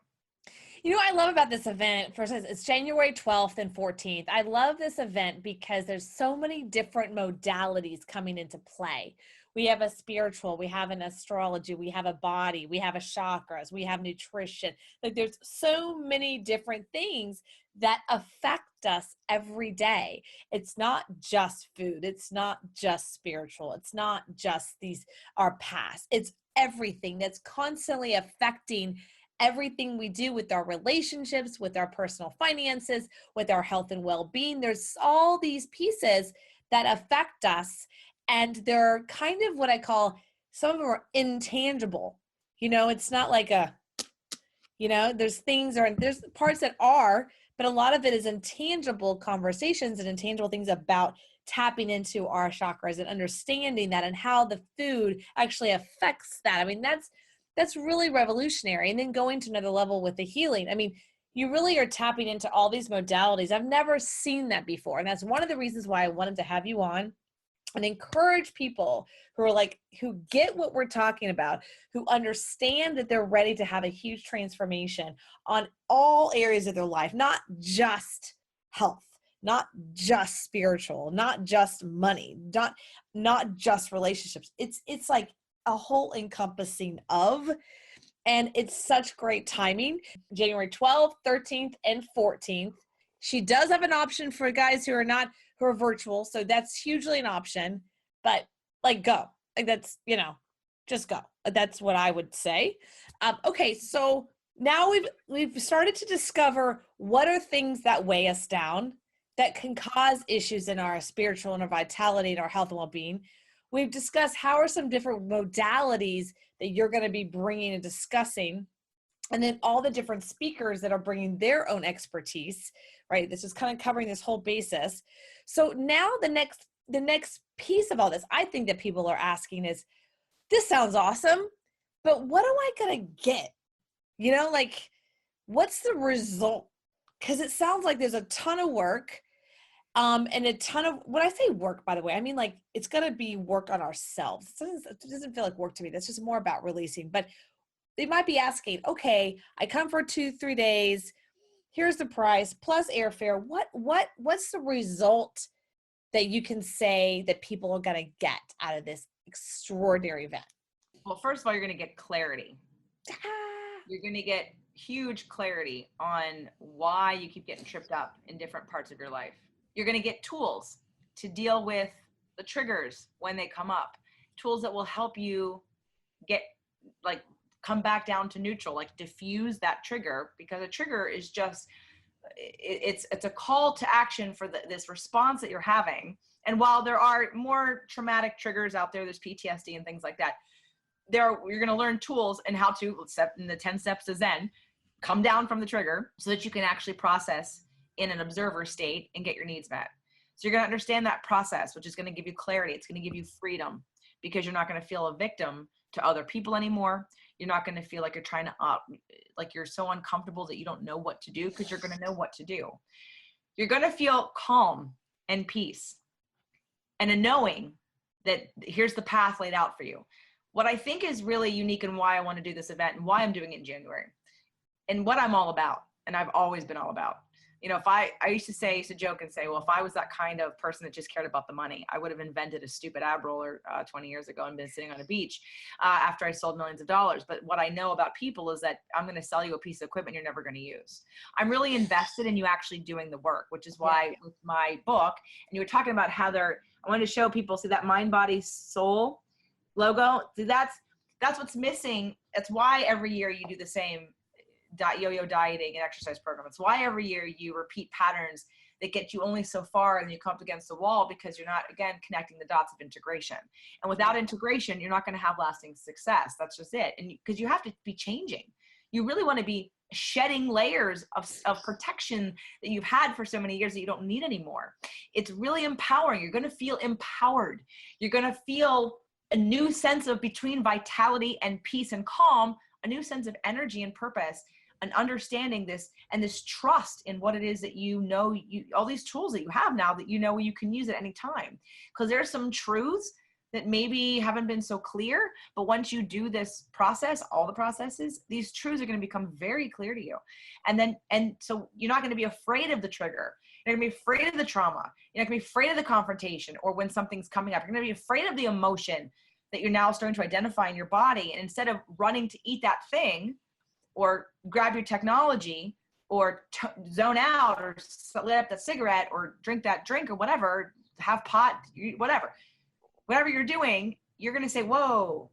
Speaker 2: You know what I love about this event? For instance, it's January 12th and 14th. I love this event because there's so many different modalities coming into play. We have a spiritual, we have an astrology, we have a body, we have a chakras, we have nutrition. Like there's so many different things that affect us every day. It's not just food. It's not just spiritual. It's not just our past. It's everything that's constantly affecting everything we do with our relationships, with our personal finances, with our health and well-being. There's all these pieces that affect us, and they're kind of what I call, some of them are intangible. It's not like there's parts that are, but a lot of it is intangible conversations and intangible things about tapping into our chakras and understanding that and how the food actually affects that. I mean, that's really revolutionary. And then going to another level with the healing. I mean, you really are tapping into all these modalities. I've never seen that before. And that's one of the reasons why I wanted to have you on and encourage people who get what we're talking about, who understand that they're ready to have a huge transformation on all areas of their life, not just health, not just spiritual, not just money, not just relationships. It's like a whole encompassing of, and it's such great timing. January 12th, 13th, and 14th. She does have an option for guys who are virtual. So that's hugely an option, but go. That's, just go. That's what I would say. Okay. So now we've started to discover what are things that weigh us down that can cause issues in our spiritual and our vitality and our health and well-being. We've discussed how are some different modalities that you're going to be bringing and discussing, and then all the different speakers that are bringing their own expertise, right? This is kind of covering this whole basis. So now the next piece of all this, I think that people are asking is, this sounds awesome, but what am I going to get? What's the result? Because it sounds like there's a ton of work. And a ton of, when I say work, by the way, I mean, it's going to be work on ourselves. It doesn't feel like work to me. That's just more about releasing. But they might be asking, okay, I come for 2-3 days. Here's the price plus airfare. What's the result that you can say that people are going to get out of this extraordinary event?
Speaker 1: Well, first of all, you're going to get clarity. You're going to get huge clarity on why you keep getting tripped up in different parts of your life. You're going to get tools to deal with the triggers when they come up, tools that will help you come back down to neutral, diffuse that trigger, because a trigger is just, it's a call to action for this response that you're having. And while there are more traumatic triggers out there, there's PTSD and things like that, you're going to learn tools and how to, in the 10 steps to Zen, come down from the trigger so that you can actually process in an observer state and get your needs met. So you're going to understand that process, which is going to give you clarity. It's going to give you freedom, because you're not going to feel a victim to other people anymore. You're not going to feel like you're trying to you're so uncomfortable that you don't know what to do, because you're going to know what to do. You're going to feel calm and peace and a knowing that here's the path laid out for you. What I think is really unique and why I want to do this event and why I'm doing it in January and what I'm all about, and I've always been all about. If I used to joke and say, well, if I was that kind of person that just cared about the money, I would have invented a stupid ab roller 20 years ago and been sitting on a beach after I sold millions of dollars. But what I know about people is that I'm going to sell you a piece of equipment you're never going to use. I'm really invested in you actually doing the work, which is why with my book, and you were talking about how I wanted to show people, see that mind, body, soul logo. See, that's what's missing. That's why every year you do the same yo-yo dieting and exercise program. It's why every year you repeat patterns that get you only so far, and you come up against the wall because you're not, again, connecting the dots of integration. And without integration, you're not going to have lasting success. That's just it. And because you have to be changing. You really want to be shedding layers of protection that you've had for so many years that you don't need anymore. It's really empowering. You're going to feel empowered. You're going to feel a new sense of between vitality and peace and calm, a new sense of energy and purpose, and understanding this and this trust in what it is that all these tools that you have now that you can use at any time. Because there's some truths that maybe haven't been so clear, but once you do this process, all the processes, these truths are going to become very clear to you. And so you're not going to be afraid of the trigger. You're going to be afraid of the trauma. You're not going to be afraid of the confrontation or when something's coming up. You're going to be afraid of the emotion that you're now starting to identify in your body. And instead of running to eat that thing or grab your technology or zone out or light up that cigarette or drink that drink or whatever, have pot, whatever you're doing, you're going to say, whoa,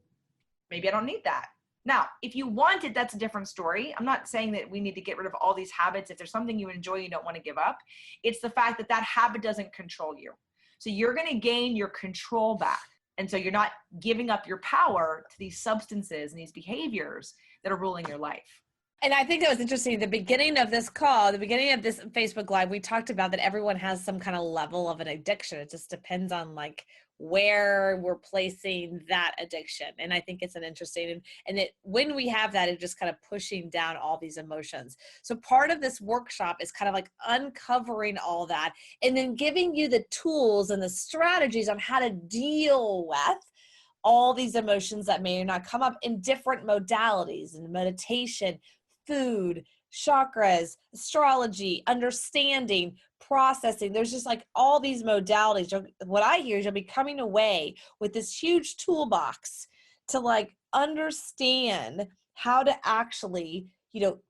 Speaker 1: maybe I don't need that. Now, if you want it, that's a different story. I'm not saying that we need to get rid of all these habits. If there's something you enjoy, you don't want to give up. It's the fact that that habit doesn't control you. So you're going to gain your control back. And so you're not giving up your power to these substances and these behaviors that are ruling your life.
Speaker 2: And I think that was interesting. The beginning of this call, the beginning of this Facebook Live, we talked about that everyone has some kind of level of an addiction. It just depends on like where we're placing that addiction. And I think it's an interesting, and that when we have that, it's just kind of pushing down all these emotions. So part of this workshop is kind of like uncovering all that and then giving you the tools and the strategies on how to deal with all these emotions that may or not come up in different modalities, in meditation, food, chakras, astrology, understanding, processing. There's just like all these modalities. What I hear is you'll be coming away with this huge toolbox to like understand how to actually,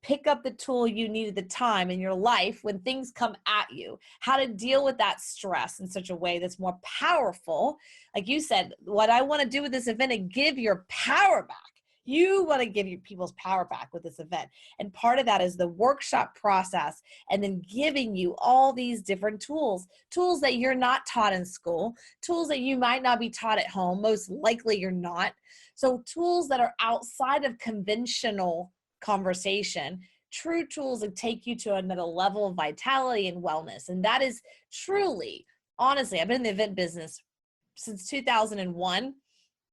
Speaker 2: pick up the tool you need at the time in your life when things come at you, how to deal with that stress in such a way that's more powerful. Like you said, what I want to do with this event is give your power back. You want to give your people's power back with this event. And part of that is the workshop process and then giving you all these different tools that you're not taught in school, tools that you might not be taught at home. Most likely you're not. So tools that are outside of conventional conversation, true tools that take you to another level of vitality and wellness. And that is truly, honestly, I've been in the event business since 2001.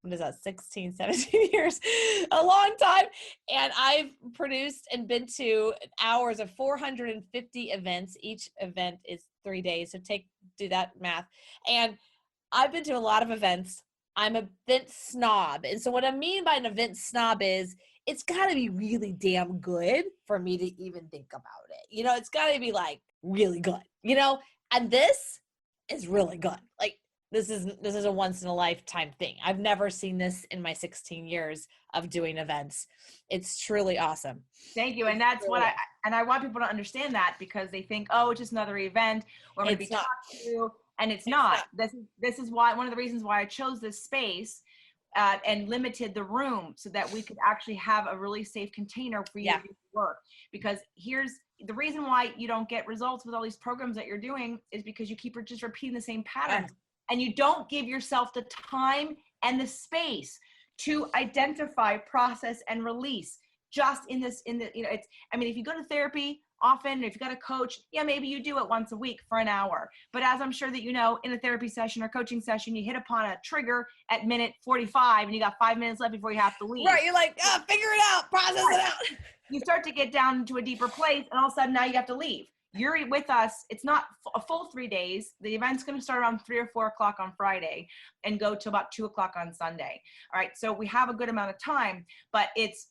Speaker 2: What is that, 16, 17 years, a long time. And I've produced and been to hours of 450 events. Each event is 3 days. So do that math. And I've been to a lot of events. I'm an event snob. And so what I mean by an event snob is it's got to be really damn good for me to even think about it. It's got to be like really good, and this is really good. Like, this is a once in a lifetime thing. I've never seen this in my 16 years of doing events. It's truly awesome.
Speaker 1: Thank you. And that's what I want people to understand that, because they think, oh, it's just another event where I'm going to be talked to. And it's not. This is why, one of the reasons why I chose this space and limited the room so that we could actually have a really safe container for you to do work. Because here's the reason why you don't get results with all these programs that you're doing is because you keep just repeating the same patterns. And you don't give yourself the time and the space to identify, process, and release just if you go to therapy often, if you got a coach, maybe you do it once a week for an hour. But as I'm sure that in a therapy session or coaching session, you hit upon a trigger at minute 45 and you got 5 minutes left before you have to leave.
Speaker 2: Right. You're like, figure it out, process it out.
Speaker 1: You start to get down to a deeper place and all of a sudden now you have to leave. You're with us. It's not a full 3 days. The event's going to start around 3 or 4 o'clock on Friday and go to about 2 o'clock on Sunday. All right. So we have a good amount of time, but it's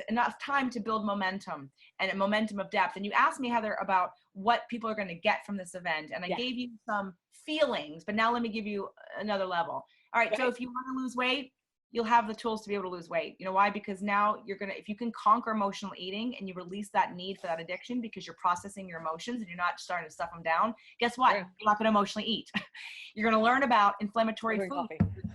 Speaker 1: enough time to build momentum and a momentum of depth. And you asked me, Heather, about what people are going to get from this event. And I gave you some feelings, but now let me give you another level. All right. So if you want to lose weight, you'll have the tools to be able to lose weight. You know why? Because now if you can conquer emotional eating and you release that need for that addiction because you're processing your emotions and you're not starting to stuff them down, guess what? You're not going to emotionally eat. You're going to learn about inflammatory foods,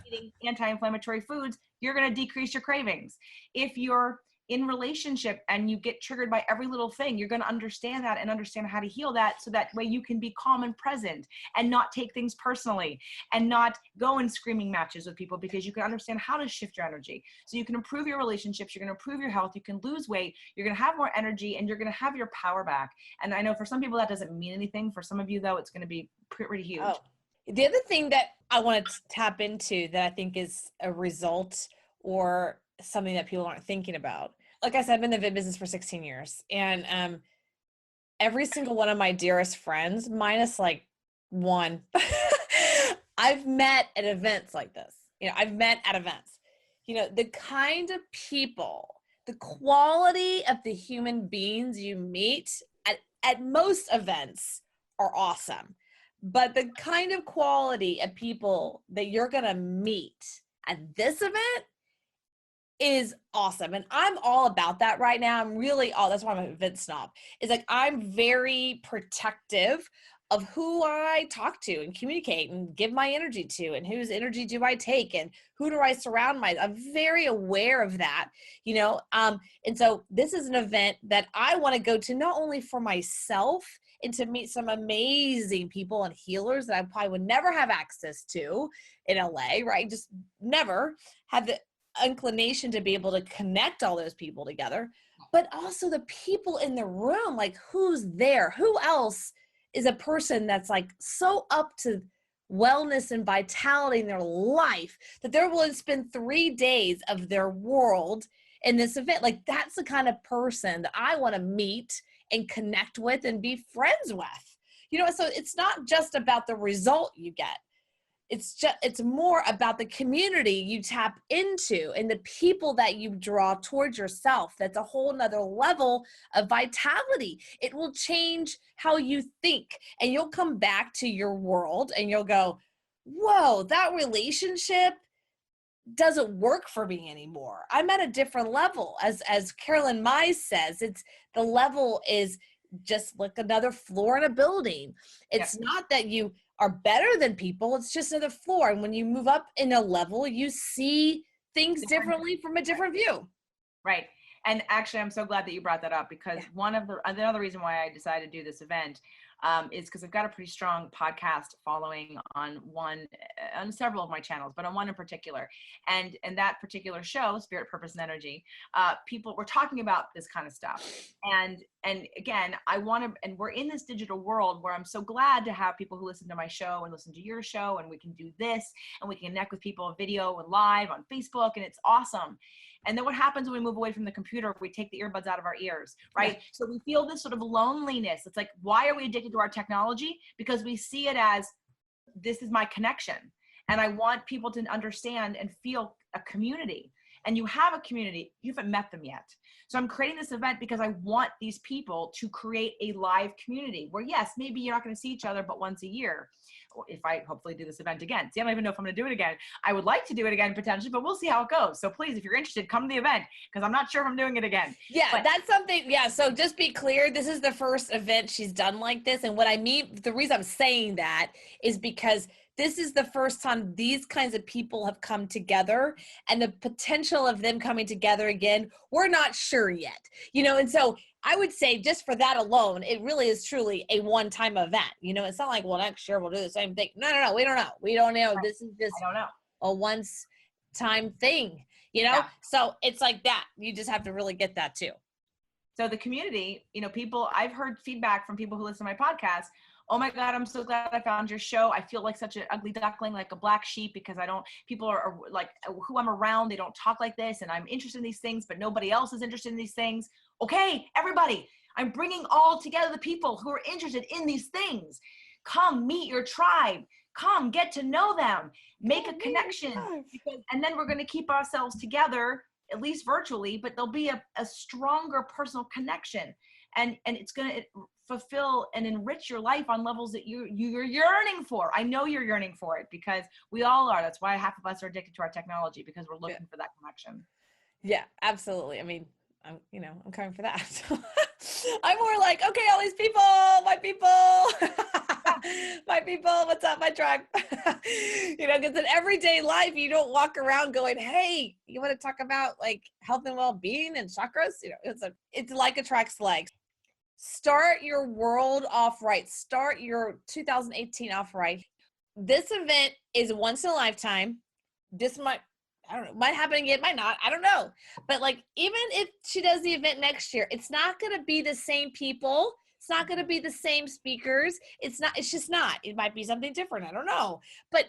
Speaker 1: eating anti-inflammatory foods. You're going to decrease your cravings. If you're in relationship and you get triggered by every little thing, you're going to understand that and understand how to heal that, so that way you can be calm and present and not take things personally and not go in screaming matches with people, because you can understand how to shift your energy. So you can improve your relationships, you're going to improve your health, you can lose weight, you're going to have more energy, and you're going to have your power back. And I know for some people that doesn't mean anything. For some of you though, it's going to be pretty huge.
Speaker 2: The other thing that I want to tap into that I think is a result or something that people aren't thinking about. Like I said, I've been in the business for 16 years, and every single one of my dearest friends, minus like one, I've met at events like this. I've met at events, the kind of people, the quality of the human beings you meet at most events are awesome. But the kind of quality of people that you're going to meet at this event is awesome. And I'm all about that right now. That's why I'm an event snob. It's like, I'm very protective of who I talk to and communicate and give my energy to, and whose energy do I take, and who do I surround myself. I'm very aware of that, and so this is an event that I want to go to, not only for myself and to meet some amazing people and healers that I probably would never have access to in LA, right? Just never have the inclination to be able to connect all those people together, but also the people in the room, like who's there, who else is a person that's like so up to wellness and vitality in their life that they're willing to spend 3 days of their world in this event. Like, that's the kind of person that I want to meet and connect with and be friends with, so it's not just about the result you get. It's more about the community you tap into and the people that you draw towards yourself. That's a whole nother level of vitality. It will change how you think, and you'll come back to your world and you'll go, whoa, that relationship doesn't work for me anymore. I'm at a different level. As Carolyn Mize says, the level is just like another floor in a building. It's not that you are better than people. It's just another floor. And when you move up in a level, you see things differently from a different view.
Speaker 1: Right. And actually, I'm so glad that you brought that up, because another reason why I decided to do this event is because I've got a pretty strong podcast following on several of my channels, but on one in particular. And that particular show, Spirit, Purpose, and Energy, people were talking about this kind of stuff. And again, and we're in this digital world where I'm so glad to have people who listen to my show and listen to your show, and we can do this, and we can connect with people video and live on Facebook, and it's awesome. And then what happens when we move away from the computer? We take the earbuds out of our ears, right? Yeah. So we feel this sort of loneliness. It's like, why are we addicted to our technology? Because we see it as, this is my connection. And I want people to understand and feel a community. And you have a community, you haven't met them yet. So I'm creating this event because I want these people to create a live community where, yes, maybe you're not going to see each other but once a year. If I hopefully do this event again. See, I don't even know if I'm going to do it again. I would like to do it again potentially, but we'll see how it goes. So please, if you're interested, come to the event, because I'm not sure if I'm doing it again.
Speaker 2: Yeah, that's something. Yeah. So just be clear. This is the first event she's done like this. And what I mean, the reason I'm saying that is because this is the first time these kinds of people have come together, and the potential of them coming together again, we're not sure yet, and so I would say just for that alone, it really is truly a one-time event. It's not like, well, next year we'll do the same thing. No, we don't know. We don't know. This is just a once-time thing, Yeah. So it's like that. You just have to really get that too.
Speaker 1: So the community, people, I've heard feedback from people who listen to my podcast. Oh my God, I'm so glad I found your show. I feel like such an ugly duckling, like a black sheep, because people are like who I'm around, they don't talk like this, and I'm interested in these things, but nobody else is interested in these things. Okay, everybody, I'm bringing all together the people who are interested in these things. Come meet your tribe. Come get to know them. Make a connection. And then we're going to keep ourselves together, at least virtually, but there'll be a stronger personal connection. And it's going to fulfill and enrich your life on levels that you're yearning for. I know you're yearning for it, because we all are. That's why half of us are addicted to our technology, because we're looking for that connection.
Speaker 2: Yeah, absolutely. I mean, I'm coming for that. I'm more like, okay, all these people, my people, my people, what's up, my tribe? Because in everyday life, you don't walk around going, hey, you want to talk about like health and well-being and chakras? It's like attracts like. Start your world off right. Start your 2018 off right. This event is once in a lifetime. This might happen again, might not. I don't know. But like, even if she does the event next year, it's not going to be the same people. It's not going to be the same speakers. It's just not. It might be something different. I don't know. But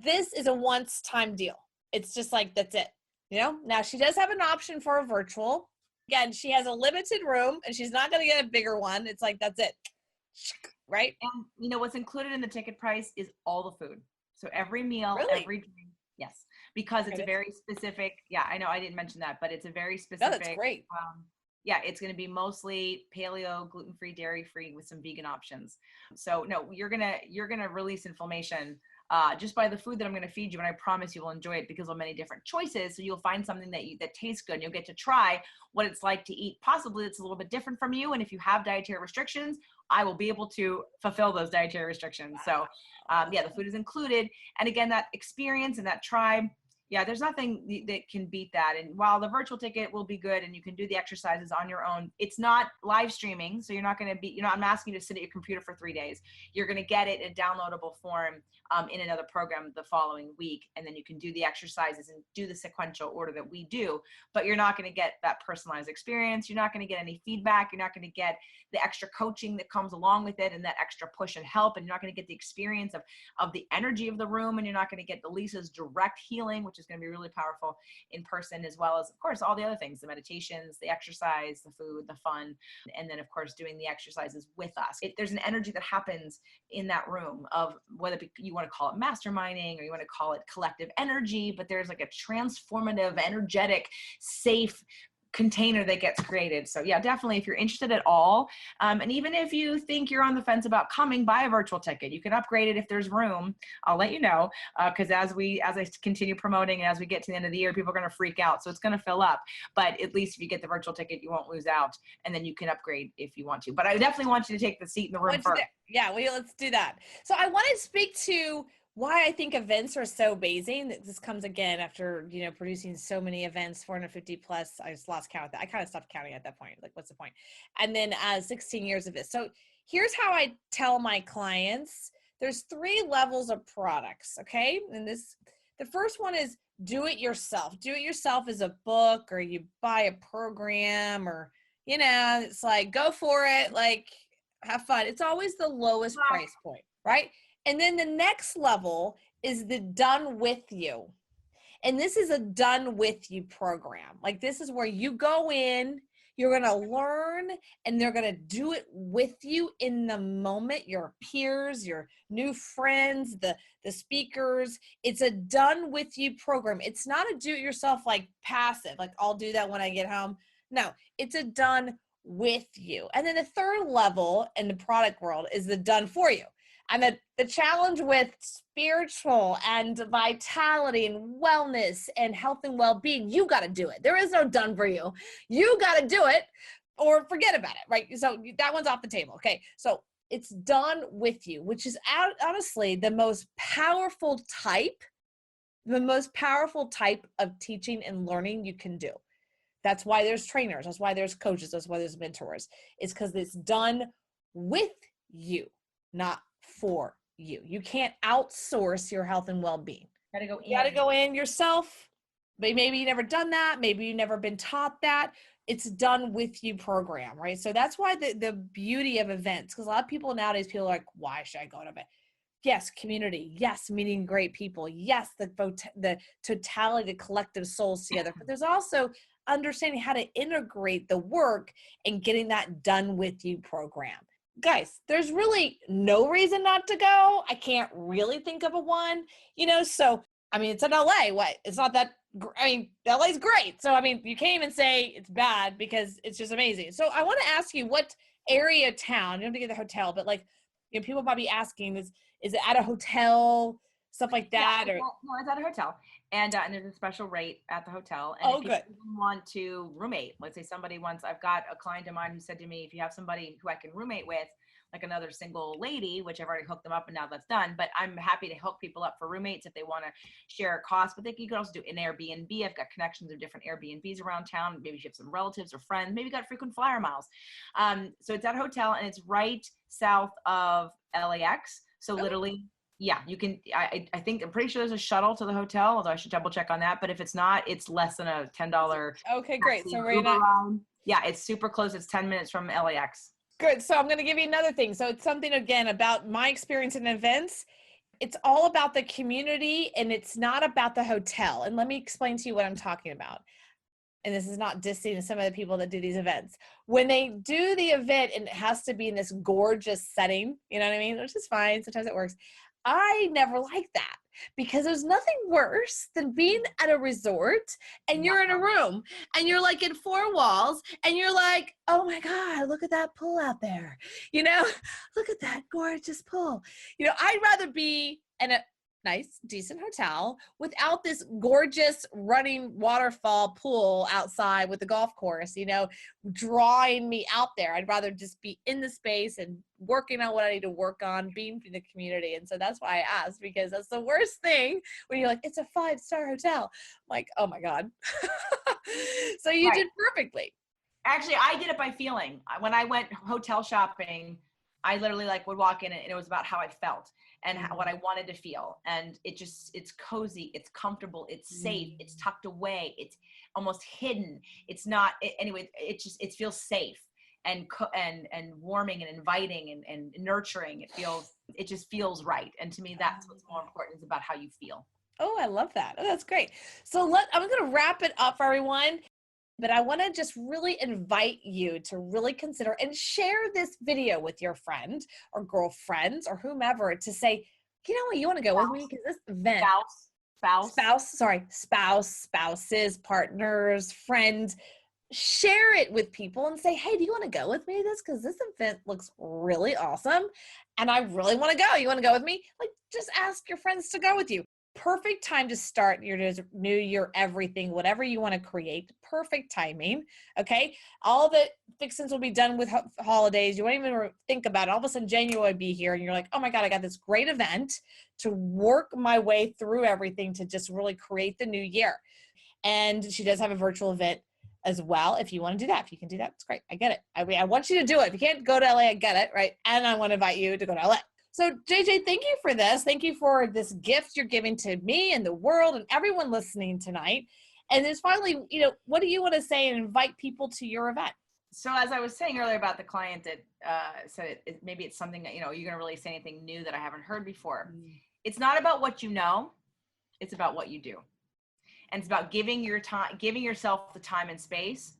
Speaker 2: this is a once-time deal. It's just like, that's it. Now she does have an option for a virtual. Again, she has a limited room, and she's not going to get a bigger one. It's like, that's it. Right?
Speaker 1: And what's included in the ticket price is all the food. So every meal,
Speaker 2: Really?
Speaker 1: every drink,
Speaker 3: Yes, because it's
Speaker 2: Okay,
Speaker 3: a very specific, yeah, I know I didn't mention that, but it's a very
Speaker 2: no, that's
Speaker 3: specific,
Speaker 2: great.
Speaker 3: yeah, it's going to be mostly paleo, gluten-free, dairy-free with some vegan options. So no, you're gonna release inflammation just by the food that I'm going to feed you, and I promise you will enjoy it because of many different choices. So you'll find something that tastes good, and you'll get to try what it's like to eat. Possibly it's a little bit different from you, and if you have dietary restrictions, I will be able to fulfill those dietary restrictions. So yeah, the food is included, and again, that experience and that tribe. Yeah, there's nothing that can beat that. And while the virtual ticket will be good and you can do the exercises on your own, it's not live streaming. So you're not going to be, I'm asking you to sit at your computer for 3 days. You're going to get it in downloadable form in another program the following week. And then you can do the exercises and do the sequential order that we do, but you're not going to get that personalized experience. You're not going to get any feedback. You're not going to get the extra coaching that comes along with it and that extra push and help. And you're not going to get the experience of the energy of the room. And you're not going to get Lisa's direct healing, which is going to be really powerful in person, as well as, of course, all the other things, the meditations, the exercise, the food, the fun, and then, of course, doing the exercises with us. There's an energy that happens in that room of whether you want to call it masterminding or you want to call it collective energy, but there's like a transformative, energetic, safe container that gets created. So yeah, definitely if you're interested at all, and even if you think you're on the fence about coming, buy a virtual ticket. You can upgrade it if there's room. I'll let you know, because as I continue promoting and as we get to the end of the year, people are going to freak out. So it's going to fill up, but at least if you get the virtual ticket, you won't lose out, and then you can upgrade if you want to. But I definitely want you to take the seat in the room first.
Speaker 2: Yeah, let's do that. So I want to speak to why I think events are so amazing. This comes again after, producing so many events, 450 plus. I just lost count of that. I kind of stopped counting at that point. Like, what's the point? And then 16 years of it. So here's how I tell my clients. There's 3 levels of products, okay? And the first one is do it yourself. Do it yourself as a book, or you buy a program, or, it's like, go for it. Like, have fun. It's always the lowest price point, right? And then the next level is the done with you. And this is a done with you program. Like, this is where you go in, you're going to learn, and they're going to do it with you in the moment, your peers, your new friends, the speakers. It's a done with you program. It's not a do it yourself, like passive, like I'll do that when I get home. No, it's a done with you. And then the third level in the product world is the done for you. And the challenge with spiritual and vitality and wellness and health and well-being, you got to do it. There is no done for you. You got to do it or forget about it, right? So that one's off the table. Okay. So it's done with you, which is honestly the most powerful type of teaching and learning you can do. That's why there's trainers. That's why there's coaches. That's why there's mentors. It's because it's done with you, not for you. You can't outsource your health and well-being. You got to go in yourself. But maybe you never done that. Maybe you never been taught that. It's done with you program, right? So that's why the beauty of events, because a lot of people nowadays, people are like, why should I go to event? Yes, community. Yes, meeting great people. Yes, the totality, the collective souls together. But there's also understanding how to integrate the work and getting that done with you program. Guys, there's really no reason not to go. I can't really think of a one, so, it's in LA. What? It's not that, LA's great. So, you can't even say it's bad because it's just amazing. So I want to ask you, what area of town, you don't have to get the hotel, but people might be asking, is it at a hotel, stuff like that?
Speaker 3: Yeah, no, it's at a hotel. And there's a special rate at the hotel. And if you want to roommate, let's say I've got a client of mine who said to me, if you have somebody who I can roommate with, like another single lady, which I've already hooked them up and now that's done, but I'm happy to hook people up for roommates if they want to share a cost. But you can also do an Airbnb. I've got connections of different Airbnbs around town. Maybe you have some relatives or friends, maybe you got frequent flyer miles. So it's at a hotel and it's right south of LAX. So literally, yeah, you can, I'm pretty sure there's a shuttle to the hotel, although I should double check on that. But if it's not, it's less than a $10.
Speaker 2: Okay, great. So
Speaker 3: yeah, it's super close. It's 10 minutes from LAX.
Speaker 2: Good. So I'm going to give you another thing. So it's something, again, about my experience in events. It's all about the community and it's not about the hotel. And let me explain to you what I'm talking about. And this is not dissing some of the people that do these events. When they do the event and it has to be in this gorgeous setting, you know what I mean? Which is fine. Sometimes it works. I never like that because there's nothing worse than being at a resort and you're in a room and you're like in four walls and you're like, oh my God, look at that pool out there. You know, look at that gorgeous pool. You know, I'd rather be in a nice, decent hotel without this gorgeous running waterfall pool outside with the golf course, you know, drawing me out there. I'd rather just be in the space and working on what I need to work on, being in the community. And so that's why I asked, because that's the worst thing when you're like, it's a 5-star hotel. I'm like, oh my God. So you did perfectly.
Speaker 3: Actually, I did it by feeling. When I went hotel shopping, I literally like would walk in and it was about how I felt and what I wanted to feel. And it's cozy, it's comfortable, it's safe, it's tucked away, it's almost hidden. It's not, anyway, it feels safe and warming and inviting and nurturing. It just feels right. And to me, that's what's more important, is about how you feel.
Speaker 2: Oh, I love that. Oh, that's great. So I'm going to wrap it up for everyone. But I want to just really invite you to really consider and share this video with your friend or girlfriends or whomever to say, you know what, you want to go with me? Because this event, spouses, partners, friends, share it with people and say, hey, do you want to go with me to this? Because this event looks really awesome. And I really want to go. You want to go with me? Like, just ask your friends to go with you. Perfect time to start your new year, everything, whatever you want to create. Perfect timing. Okay. All the fixings will be done with holidays. You won't even think about it. All of a sudden January will be here and you're like, oh my God, I got this great event to work my way through everything to just really create the new year. And she does have a virtual event as well. If you want to do that, if you can do that, it's great. I get it. I mean, I want you to do it. If you can't go to LA, I get it. Right. And I want to invite you to go to LA. So JJ, thank you for this. Thank you for this gift you're giving to me and the world and everyone listening tonight. And then finally, you know, what do you want to say and invite people to your event?
Speaker 3: So as I was saying earlier about the client that said maybe it's something that, you know, you're going to really say anything new that I haven't heard before. It's not about what you know. It's about what you do. And it's about giving yourself the time and space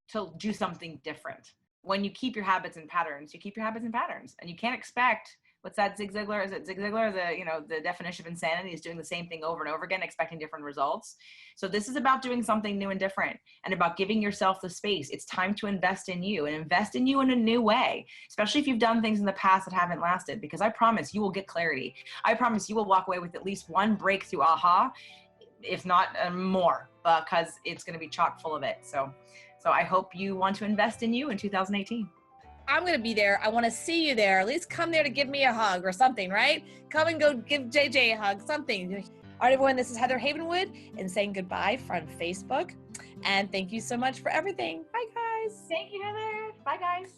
Speaker 3: to do something different. When you keep your habits and patterns, you keep your habits and patterns. And you can't expect, what's that, Zig Ziglar? Is it Zig Ziglar? The definition of insanity is doing the same thing over and over again, expecting different results. So this is about doing something new and different and about giving yourself the space. It's time to invest in you and invest in you in a new way, especially if you've done things in the past that haven't lasted, because I promise you will get clarity. I promise you will walk away with at least one breakthrough aha, if not more, because it's going to be chock full of it. So I hope you want to invest in you in 2018.
Speaker 2: I'm going to be there. I want to see you there. At least come there to give me a hug or something, right? Come and go give JJ a hug, something. All right, everyone, this is Heather Havenwood and saying goodbye from Facebook. And thank you so much for everything. Bye, guys.
Speaker 3: Thank you, Heather. Bye, guys.